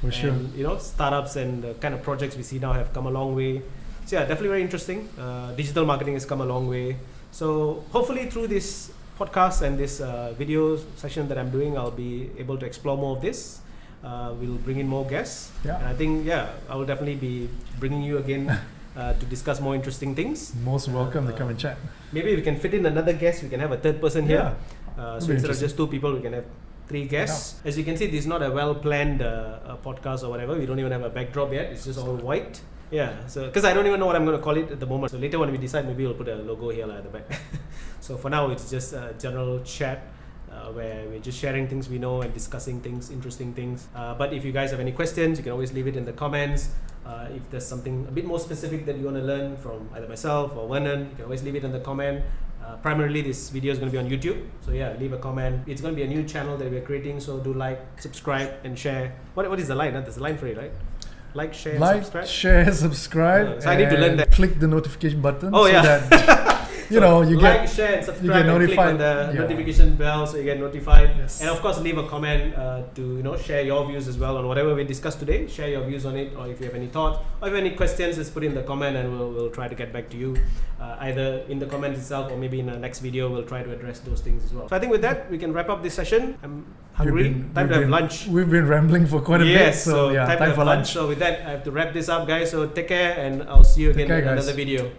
For sure. Startups and the kind of projects we see now have come a long way. So yeah, definitely very interesting. Digital marketing has come a long way. So hopefully through this podcast and this video session that I'm doing, I'll be able to explore more of this. We'll bring in more guests. And I think, I will definitely be bringing you again to discuss more interesting things. Most welcome to come and chat. Maybe we can fit in another guest. We can have a third person here. So instead of just 2 people, we can have 3 guests. As you can see, this is not a well-planned podcast or whatever. We don't even have a backdrop yet. It's just all white. Yeah, so because I don't even know what I'm going to call it at the moment. So later when we decide, maybe we'll put a logo here at the back. So for now, it's just a general chat where we're just sharing things we know and discussing things, interesting things. But if you guys have any questions, you can always leave it in the comments. If there's something a bit more specific that you want to learn from either myself or Vernon, you can always leave it in the comment. Primarily this video is going to be on YouTube, so yeah, leave a comment. It's going to be a new channel that we're creating, so do like, subscribe and share. What is the line? There's a line for it, right? Like, share, subscribe. Share, subscribe. So I need to learn that. Click the notification button. Oh, so yeah. that you know, you like, get, share and subscribe, you get notified. and click on the notification bell so you get notified. Yes. And of course, leave a comment to share your views as well on whatever we discussed today. Share your views on it, or if you have any thoughts or if you have any questions, just put in the comment and we'll try to get back to you, either in the comments itself or maybe in the next video. We'll try to address those things as well. So I think with that, we can wrap up this session. I'm hungry. Time to have lunch. We've been rambling for quite a bit, so yeah, time for lunch. So with that, I have to wrap this up, guys. So take care, and I'll see you again in another video.